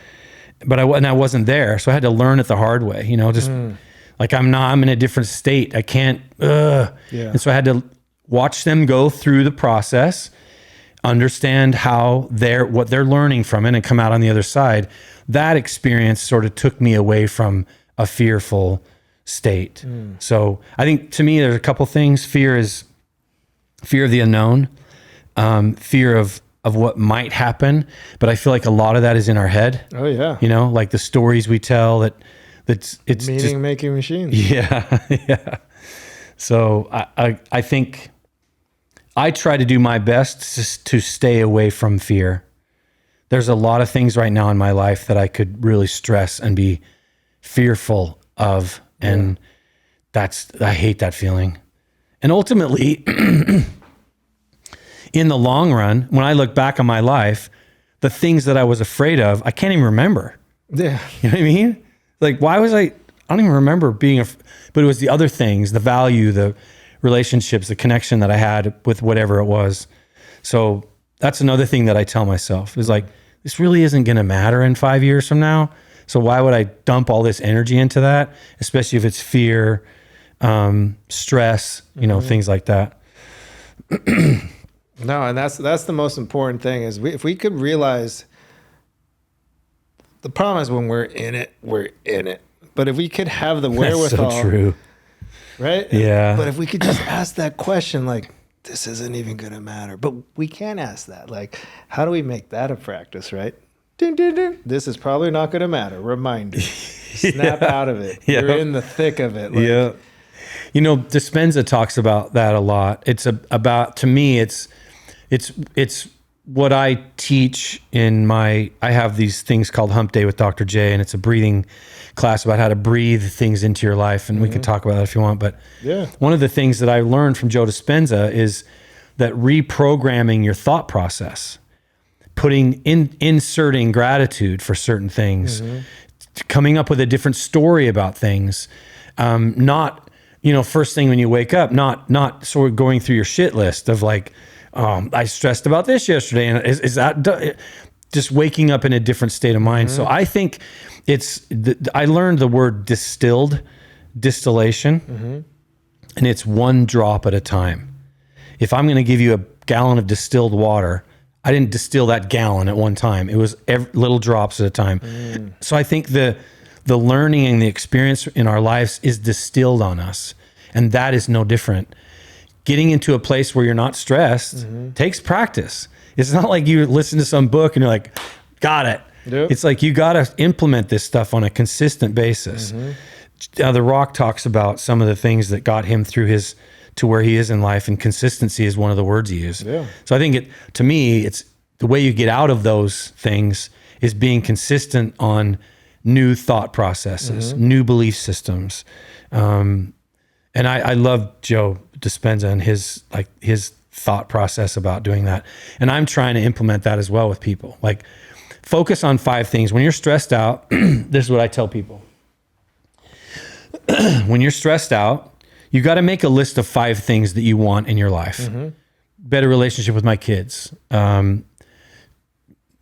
But I wasn't there. So I had to learn it the hard way, like I'm in a different state. I can't, And so I had to watch them go through the process, understand what they're learning from it, and come out on the other side. That experience sort of took me away from a fearful state. So I think to me, there's a couple things. Fear is fear of the unknown, fear of what might happen. But I feel like a lot of that is in our head.
Oh yeah.
Like the stories we tell it's
meaning making machines.
Yeah. Yeah. So I think I try to do my best to stay away from fear. There's a lot of things right now in my life that I could really stress and be fearful of. And I hate that feeling. And ultimately, in the long run, when I look back on my life, the things that I was afraid of, I can't even remember.
Yeah.
You know what I mean? Like, why was I don't even remember but it was the other things, the value, the relationships, the connection that I had with whatever it was. So that's another thing that I tell myself is like, this really isn't going to matter in 5 years from now. So why would I dump all this energy into that? Especially if it's fear, stress, things like that.
No, and that's the most important thing is if we could realize the problem is when we're in it. But if we could have the wherewithal,
That's so true.
Right?
Yeah.
But if we could just ask that question, like, this isn't even going to matter. But we can't ask that. Like, how do we make that a practice, right? Ding, ding, ding. This is probably not going to matter. Reminder. Snap out of it.
Yeah.
You're in the thick of it. Like,
Yeah. Dispenza talks about that a lot. It's about, to me, it's what I teach I have these things called Hump Day with Dr. J, and it's a breathing class about how to breathe things into your life. And we can talk about that if you want. But one of the things that I learned from Joe Dispenza is that reprogramming your thought process, inserting gratitude for certain things, coming up with a different story about things, not, first thing when you wake up, not sort of going through your shit list of like, I stressed about this yesterday, and is that just waking up in a different state of mind? So I think I learned the word distillation, and it's one drop at a time. If I'm going to give you a gallon of distilled water, I didn't distill that gallon at one time. It was little drops at a time. So I think the learning and the experience in our lives is distilled on us, and that is no different. Getting into a place where you're not stressed takes practice. It's not like you listen to some book and you're like, got it. Yep. It's like you got to implement this stuff on a consistent basis. The Rock talks about some of the things that got him through to where he is in life, and consistency is one of the words he used. Yeah. So I think to me, it's the way you get out of those things is being consistent on new thought processes, new belief systems. And I love Joe Dispenza and his thought process about doing that. And I'm trying to implement that as well with people. Like, focus on 5 things. When you're stressed out, this is what I tell people. when you're stressed out, you got to make a list of 5 things that you want in your life. Better relationship with my kids,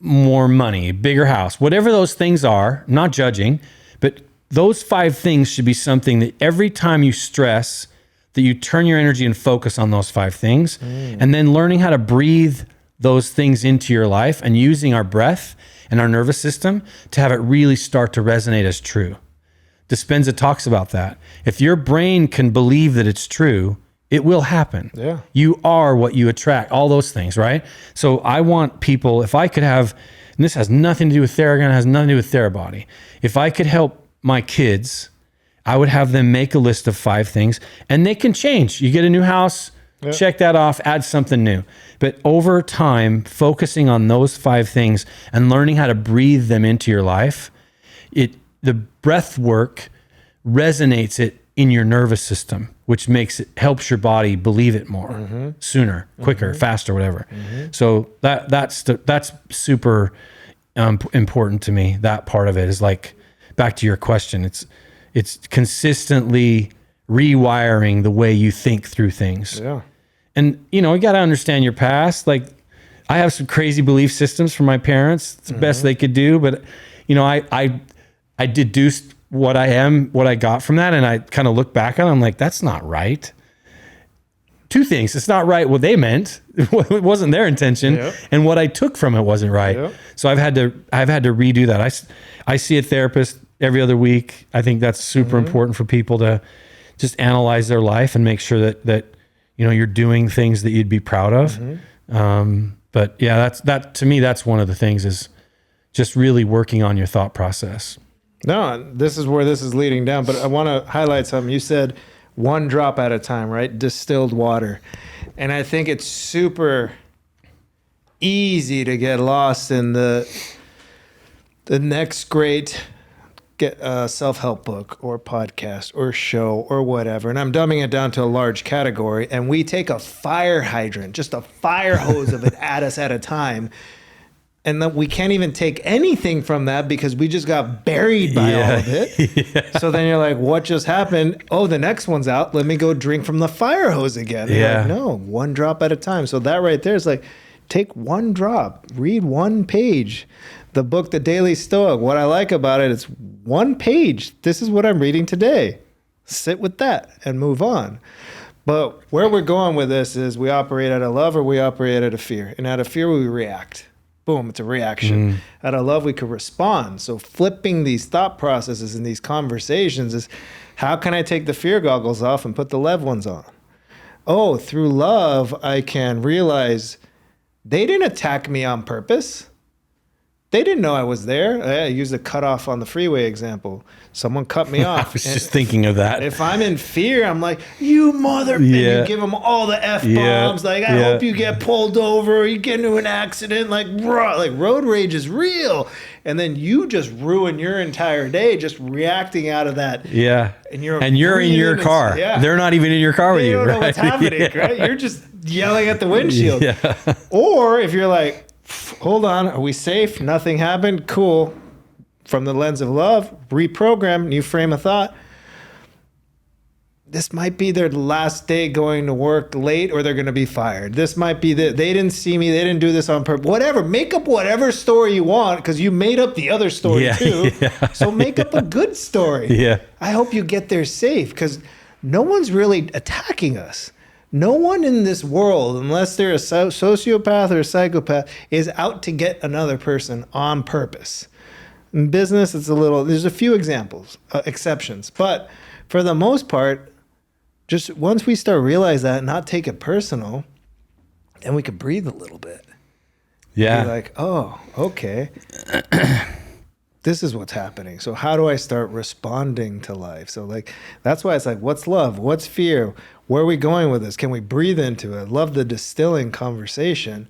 more money, bigger house, whatever those things are, not judging, but those 5 things should be something that every time you stress, that you turn your energy and focus on those 5 things, and then learning how to breathe those things into your life and using our breath and our nervous system to have it really start to resonate as true. Dispenza talks about that. If your brain can believe that it's true, it will happen.
Yeah.
You are what you attract, all those things, right? So I want people, if I could have, and this has nothing to do with Theragun, it has nothing to do with Therabody. If I could help my kids, I would have them make a list of 5 things, and they can change. You get a new house, check that off, add something new. But over time, focusing on those 5 things and learning how to breathe them into your life, the breath work resonates it in your nervous system, which helps your body believe it more, sooner, quicker, faster, whatever. So that's super important to me. That part of it is like, back to your question, it's consistently rewiring the way you think through things.
Yeah.
And you got to understand your past. Like, I have some crazy belief systems from my parents. It's the best they could do, but I deduced what I got from that, and I kind of look back on it, I'm like, that's not right. 2 things. It's not right what they meant. It wasn't their intention.
Yep.
And what I took from it wasn't right.
Yep.
So I've had to redo that. I see a therapist every other week. I think that's super important for people to just analyze their life and make sure that you're doing things that you'd be proud of. But yeah, that to me, that's one of the things, is just really working on your thought process.
No, this is where this is leading down, but I want to highlight something. You said 1 drop at a time, right? Distilled water. And I think it's super easy to get lost in the next great self-help book or podcast or show or whatever. And I'm dumbing it down to a large category, and we take a fire hydrant, just a fire hose of it at us at a time. And then we can't even take anything from that because we just got buried by all of it. So then you're like, what just happened? Oh, the next one's out. Let me go drink from the fire hose again. Like, no, 1 drop at a time. So that right there is like, take 1 drop, read 1 page. The book, The Daily Stoic, what I like about it, it's 1 page. This is what I'm reading today. Sit with that and move on. But where we're going with this is, we operate out of love or we operate out of fear. And out of fear, we react. Boom, it's a reaction. Out of love, we could respond. So flipping these thought processes and these conversations is, how can I take the fear goggles off and put the love ones on? Oh, through love, I can realize they didn't attack me on purpose. They didn't know I was there. I used a cutoff on the freeway example. Someone cut me off.
I was just thinking of that.
If I'm in fear, I'm like, you mother... And you give them all the F-bombs. Like, I hope you get pulled over or you get into an accident. Like road rage is real. And then you just ruin your entire day just reacting out of that.
Yeah.
And you're
in your car. They're not even in your car with you, right?
They don't know what's happening, right? You're just yelling at the windshield.
Yeah.
Or if you're like, hold on, are we safe? Nothing happened? Cool. From the lens of love, reprogram, new frame of thought. This might be their last day going to work late, or they're going to be fired. This might be that they didn't see me. They didn't do this on purpose. Whatever. Make up whatever story you want, because you made up the other story too. Yeah. So make up a good story. Yeah. I hope you get there safe, because no one's really attacking us. No one in this world, unless they're a sociopath or a psychopath, is out to get another person on purpose. In business, there's a few exceptions. But for the most part, just once we start realize that, not take it personal, and we could breathe a little bit. Yeah. Be like, oh, okay. This is what's happening. So how do I start responding to life? So that's why it's like, what's love? What's fear? Where are we going with this? Can we breathe into it? Love the distilling conversation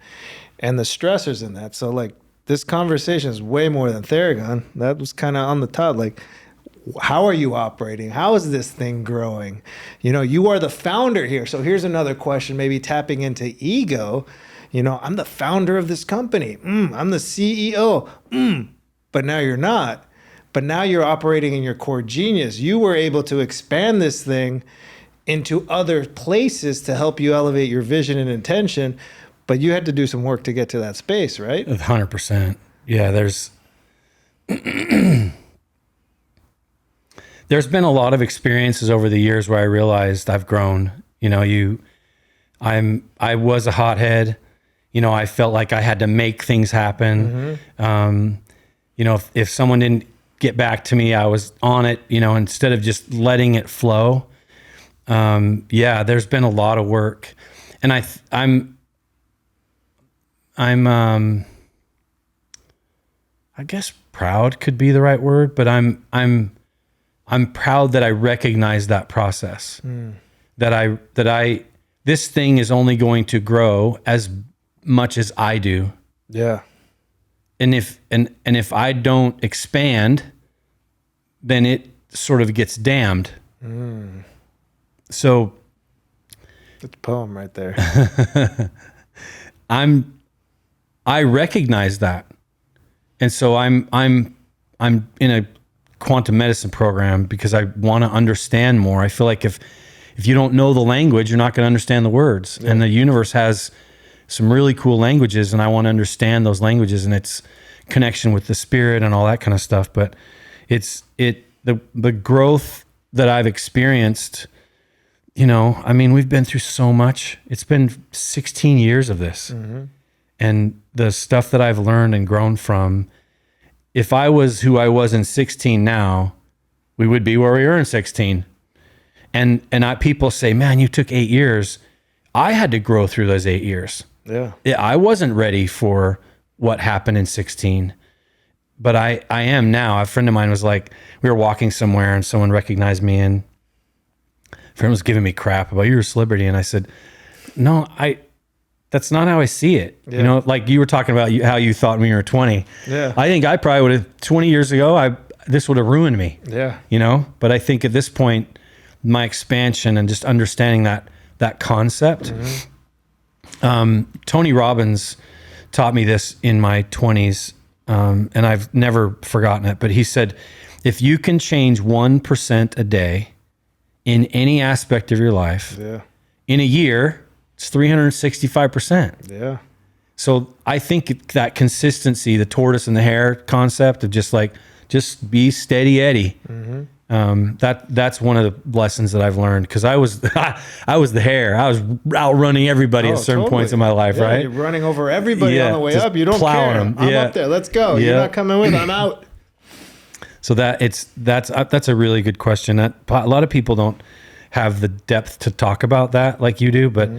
and the stressors in that. So this conversation is way more than Theragun. That was kind of on the top. How are you operating? How is this thing growing? You are the founder here. So here's another question, maybe tapping into ego. I'm the founder of this company. I'm the CEO. But now you're not. But now you're operating in your core genius. You were able to expand this thing into other places to help you elevate your vision and intention. But you had to do some work to get to that space, right?
100%. Yeah, there's been a lot of experiences over the years where I realized I've grown. You know, I was a hothead. You know, I felt like I had to make things happen. You know, if someone didn't get back to me, I was on it, you know, instead of just letting it flow. Yeah, there's been a lot of work, and I'm I guess proud could be the right word, but I'm proud that I recognize that process. That this thing is only going to grow as much as I do.
Yeah.
And if I don't expand, then it sort of gets damned. So
that's a poem right there.
I recognize that. And so I'm in a quantum medicine program because I want to understand more. I feel like if you don't know the language, you're not going to understand the words. Yeah. And the universe has some really cool languages, and I want to understand those languages and its connection with the spirit and all that kind of stuff. But the growth that I've experienced, you know, I mean, we've been through so much. It's been 16 years of this. And the stuff that I've learned and grown from, if I was who I was in 16 now, we would be where we were in 16. And people say, man, you took 8 years. I had to grow through those 8 years.
Yeah.
I wasn't ready for what happened in 16, but I am now. A friend of mine was like, we were walking somewhere and someone recognized me, and a friend was giving me crap about, you're a celebrity. And I said, no, that's not how I see it. Yeah. You know, like you were talking about how you thought when you were 20.
Yeah.
I think I probably would have 20 years ago, this would have ruined me.
Yeah.
You know, but I think at this point, my expansion and just understanding that concept, Tony Robbins taught me this in my 20s. And I've never forgotten it, but he said, if you can change 1% a day in any aspect of your life, in a year, it's 365%.
Yeah.
So I think that consistency, the tortoise and the hare concept of just be steady Eddie. That's one of the lessons that I've learned, because I was the hare. I was outrunning everybody at certain points in my life, right?
You're running over everybody on the way up. You don't
plowing
care.
them.
I'm up there. Let's go. You're not coming with. I'm out.
So that's a really good question. That a lot of people don't have the depth to talk about that like you do, but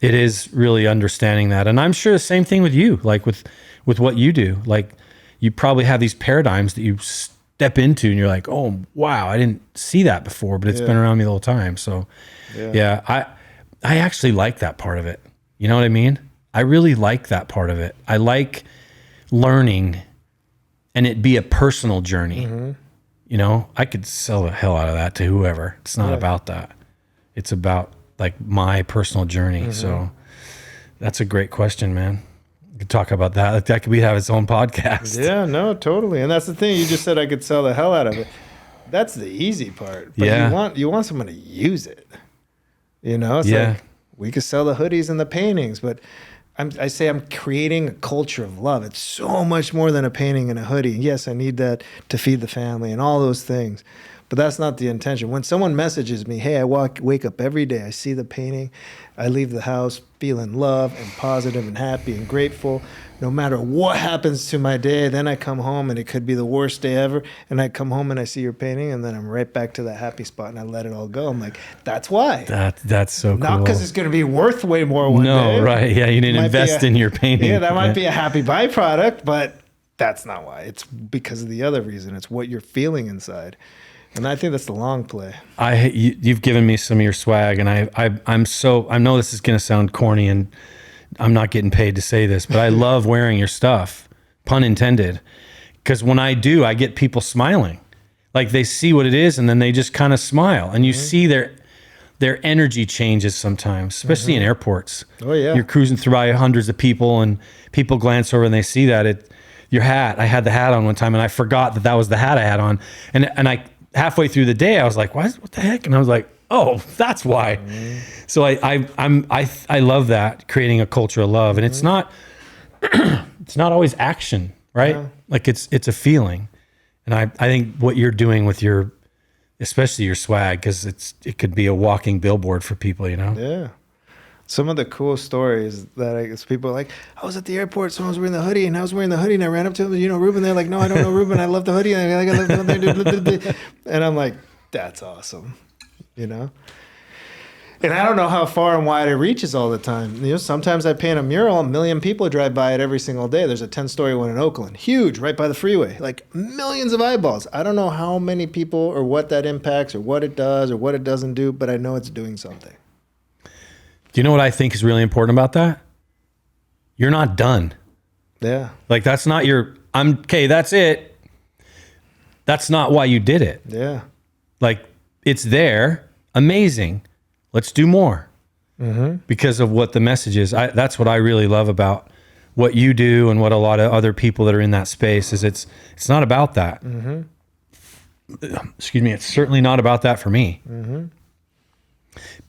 it is really understanding that. And I'm sure the same thing with you, like with what you do. Like you probably have these paradigms that you step into and you're like, oh, wow, I didn't see that before, but it's been around me the whole time. So I actually like that part of it. You know what I mean? I really like that part of it. I like learning and it be a personal journey. You know, I could sell the hell out of that to whoever. It's not about that. It's about like my personal journey. So that's a great question, man. We could talk about that. That could have its own podcast.
Yeah, no, totally. And that's the thing. You just said I could sell the hell out of it. That's the easy part. But you want someone to use it. You know, it's like we could sell the hoodies and the paintings, but I say I'm creating a culture of love. It's so much more than a painting and a hoodie. Yes, I need that to feed the family and all those things. But that's not the intention. When someone messages me, hey, I wake up every day, I see the painting, I leave the house feeling love and positive and happy and grateful, no matter what happens to my day. Then I come home and it could be the worst day ever, and I come home and I see your painting, and then I'm right back to that happy spot and I let it all go. I'm like, that's why.
That's so cool.
Not because it's going to be worth way more one day.
No, right. Yeah, you didn't invest in your painting.
Yeah, that might be a happy byproduct, but that's not why. It's because of the other reason. It's what you're feeling inside. And I think that's the long play.
You've given me some of your swag, and I know this is going to sound corny, and I'm not getting paid to say this, but I love wearing your stuff, pun intended, because when I do, I get people smiling, like they see what it is, and then they just kind of smile, and you see their energy changes sometimes, especially in airports.
Oh yeah,
you're cruising through by hundreds of people, and people glance over and they see that your hat. I had the hat on one time and I forgot that was the hat I had on. And I, halfway through the day, I was like, what the heck? And I was like, oh, that's why. So I love that, creating a culture of love. And it's not always action, right?
Yeah.
Like it's a feeling. And I think what you're doing with especially your swag, because it could be a walking billboard for people, you know?
Yeah. Some of the cool stories that I guess people are like, I was at the airport, someone was wearing the hoodie, and I was wearing the hoodie, and I ran up to them, Ruben. They're like, no, I don't know Ruben. I love the hoodie. And I love the hoodie. And I'm like, that's awesome, And I don't know how far and wide it reaches all the time. Sometimes I paint a mural, 1 million people drive by it every single day. There's a 10-story one in Oakland, huge, right by the freeway, like millions of eyeballs. I don't know how many people or what that impacts or what it does or what it doesn't do, but I know it's doing something.
Do you know what I think is really important about that? You're not done.
Yeah.
Like that's not okay, that's it. That's not why you did it.
Yeah.
Like it's there. Amazing. Let's do more. Because of what the message is. That's what I really love about what you do and what a lot of other people that are in that space is it's not about that. Excuse me. It's certainly not about that for me.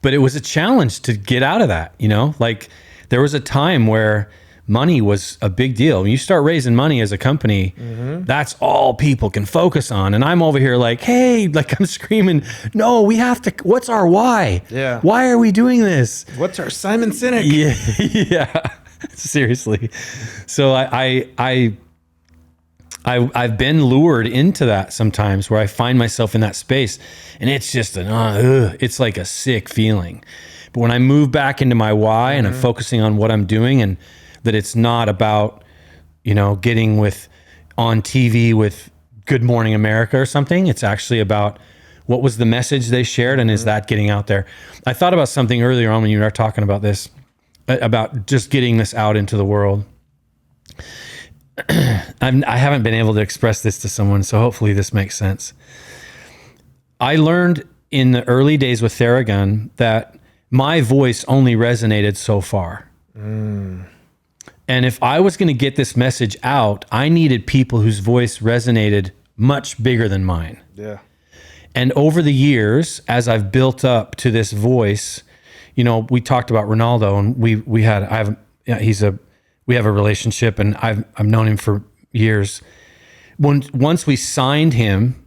But it was a challenge to get out of that, like there was a time where money was a big deal. When you start raising money as a company, that's all people can focus on. And I'm over here like, hey, like I'm screaming, no, we have to, what's our why?
Yeah.
Why are we doing this?
What's our Simon Sinek?
Yeah. Seriously. So I've been lured into that sometimes where I find myself in that space and it's just it's like a sick feeling. But when I move back into my why and I'm focusing on what I'm doing and that it's not about, getting on TV with Good Morning America or something. It's actually about what was the message they shared and is that getting out there? I thought about something earlier on when you were talking about this, about just getting this out into the world. I haven't been able to express this to someone, so hopefully this makes sense. I learned in the early days with Theragun that my voice only resonated so far. And if I was going to get this message out, I needed people whose voice resonated much bigger than mine.
Yeah.
And over the years, as I've built up to this voice, we talked about Ronaldo, and we have a relationship, and I've known him for years. Once we signed him,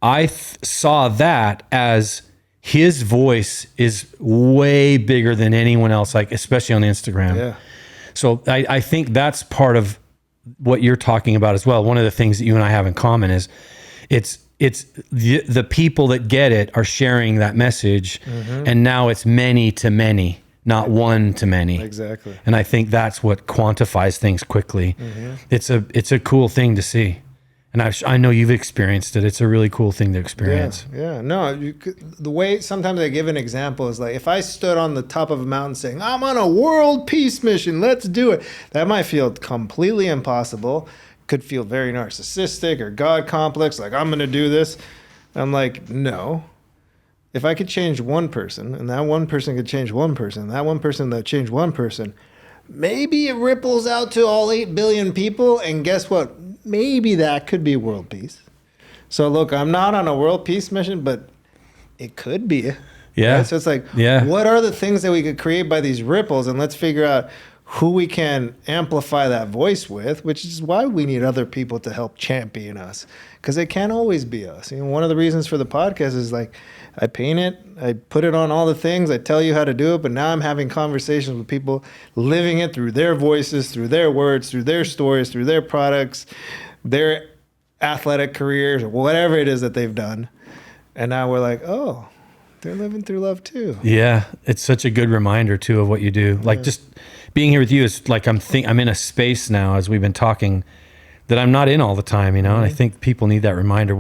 I saw that as his voice is way bigger than anyone else, like especially on Instagram.
Yeah.
So I think that's part of what you're talking about as well. One of the things that you and I have in common is it's the people that get it are sharing that message, and now it's many to many, not one to many.
Exactly.
And I think that's what quantifies things quickly. It's a cool thing to see. And I know you've experienced it. It's a really cool thing to experience.
Yeah. No, the way sometimes I give an example is like if I stood on the top of a mountain saying, I'm on a world peace mission, let's do it. That might feel completely impossible. Could feel very narcissistic or God complex, like I'm going to do this. I'm like, no. If I could change one person, and that one person could change one person, and that one person that changed one person, maybe it ripples out to all 8 billion people, and guess what? Maybe that could be world peace. So look, I'm not on a world peace mission, but it could be.
Yeah.
Right? So it's like, what are the things that we could create by these ripples? And let's figure out who we can amplify that voice with, which is why we need other people to help champion us, because it can't always be us. One of the reasons for the podcast is like, I paint it, I put it on all the things, I tell you how to do it, but now I'm having conversations with people living it through their voices, through their words, through their stories, through their products, their athletic careers, or whatever it is that they've done. And now we're like, oh, they're living through love too.
Yeah, it's such a good reminder too of what you do. Like just being here with you is like I'm in a space now as we've been talking that I'm not in all the time, And I think people need that reminder.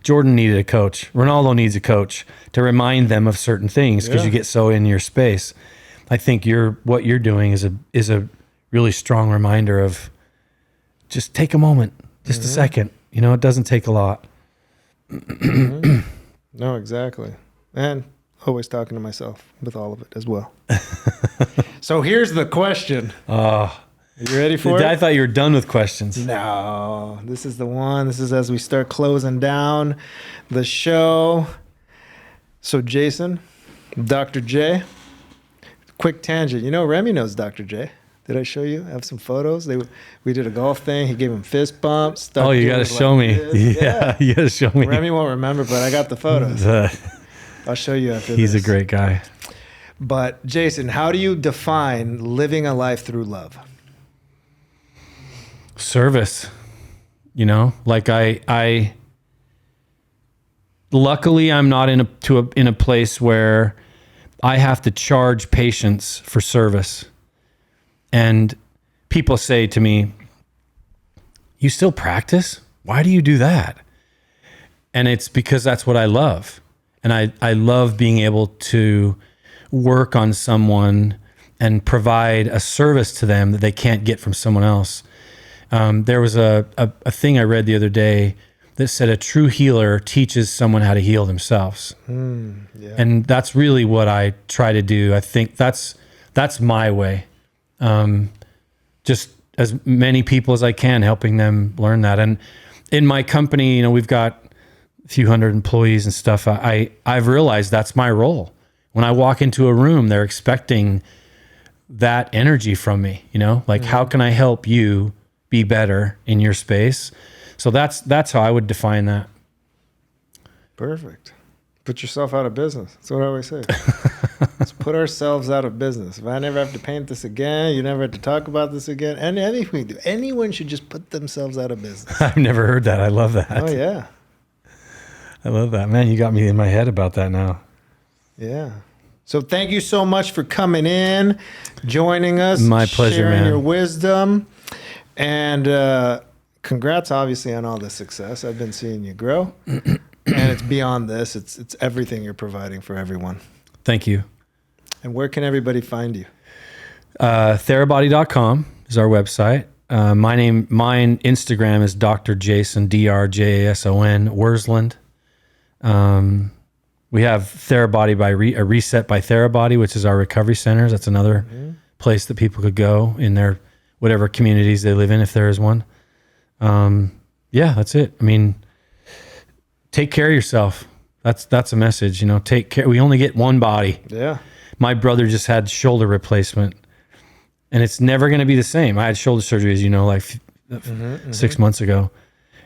Jordan needed a coach. Ronaldo needs a coach to remind them of certain things because you get so in your space. I think what you're doing is a really strong reminder of just take a moment, just a second. It doesn't take a lot.
No, exactly. And always talking to myself with all of it as well. So here's the question. You ready for
I
it?
thought you were done with questions.
No, this is the one. This is as we start closing down the show. So, Jason, Dr. J, quick tangent. You know, Remy knows Dr. J. Did I show you? I have some photos. We did a golf thing. He gave him fist bumps.
Oh, you got to show me. Yeah, you got to show me.
Remy won't remember, but I got the photos. I'll show you after
He's
this.
a great guy.
But, Jason, how do you define living a life through love?
Service. You know, like I luckily I'm not in a place where I have to charge patients for service. And people say to me, "You still practice? Why do you do that?" And it's because that's what I love. And I love being able to work on someone and provide a service to them that they can't get from someone else. There was a thing I read the other day that said a true healer teaches someone how to heal themselves.
Yeah.
And that's really what I try to do. I think that's my way. Just as many people as I can, helping them learn that. And in my company, you know, we've got a few hundred employees and stuff. I've realized that's my role. When I walk into a room, they're expecting that energy from me, you know, like how can I help you be better in your space? So that's how I would define that.
Perfect. Put yourself out of business. That's what I always say. Let's put ourselves out of business. If I never have to paint this again, you never have to talk about this again. And anyone should just put themselves out of business.
I've never heard that. I love that.
Oh, yeah.
I love that. Man, you got me in my head about that now.
Yeah. So thank you so much for coming in, joining us.
My pleasure,
sharing
man.
your wisdom. And congrats, obviously, on all the success. I've been seeing you grow. And it's beyond this. It's everything you're providing for everyone.
Thank you.
And where can everybody find you?
Therabody.com is our website. Mine Instagram is Dr. Jason, DRJASON, Wersland. We have Therabody by a Reset by Therabody, which is our recovery centers. That's another place that people could go in their whatever communities they live in, if there is one. Yeah, that's it. I mean, take care of yourself. That's a message, you know, take care. We only get one body.
Yeah.
My brother just had shoulder replacement and it's never going to be the same. I had shoulder surgery, as you know, like 6 months ago.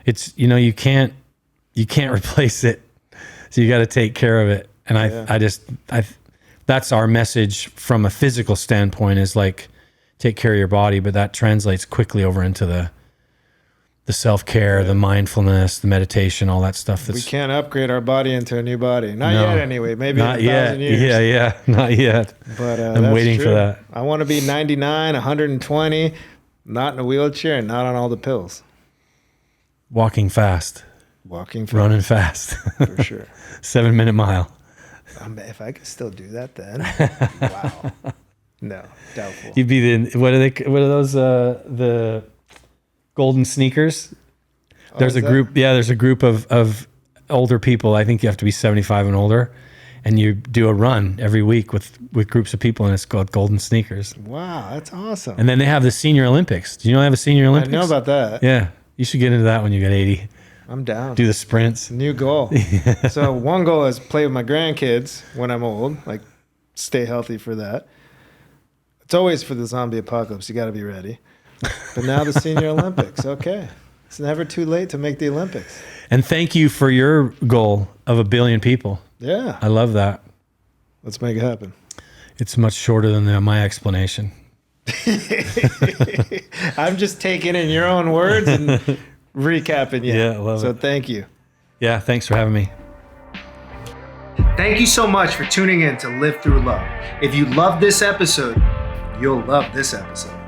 It's, you know, you can't replace it. So you got to take care of it. And I that's our message from a physical standpoint, is like, take care of your body, but that translates quickly over into the self-care, the mindfulness, the meditation, all that stuff.
We can't upgrade our body into a new body. Not yet, anyway. Maybe
not
in 1,000
yet.
years.
Yeah, not yet.
But
I'm
that's
waiting
true.
for that.
I want to be 99, 120, not in a wheelchair and not on all the pills.
Walking fast,
Walking fast.
running fast.
For sure.
7-minute mile.
If I could still do that then. Wow. No, doubtful.
You'd be what are those, the golden sneakers? There's a group. Yeah, there's a group of older people. I think you have to be 75 and older, and you do a run every week with groups of people, and it's called Golden Sneakers.
Wow, that's awesome.
And then they have the Senior Olympics. Do you know they have a Senior Olympics?
I know about that.
Yeah, you should get into that when you get 80.
I'm down.
Do the sprints.
New goal. So one goal is play with my grandkids when I'm old, like stay healthy for that. It's always for the zombie apocalypse. You got to be ready. But now the Senior Olympics. Okay. It's never too late to make the Olympics.
And thank you for your goal of 1 billion people.
Yeah.
I love that.
Let's make it happen.
It's much shorter than my explanation.
I'm just taking in your own words and recapping you.
Yeah, I love it.
So thank you.
Yeah, thanks for having me.
Thank you so much for tuning in to Live Through Love. If you loved this episode, you'll love this episode.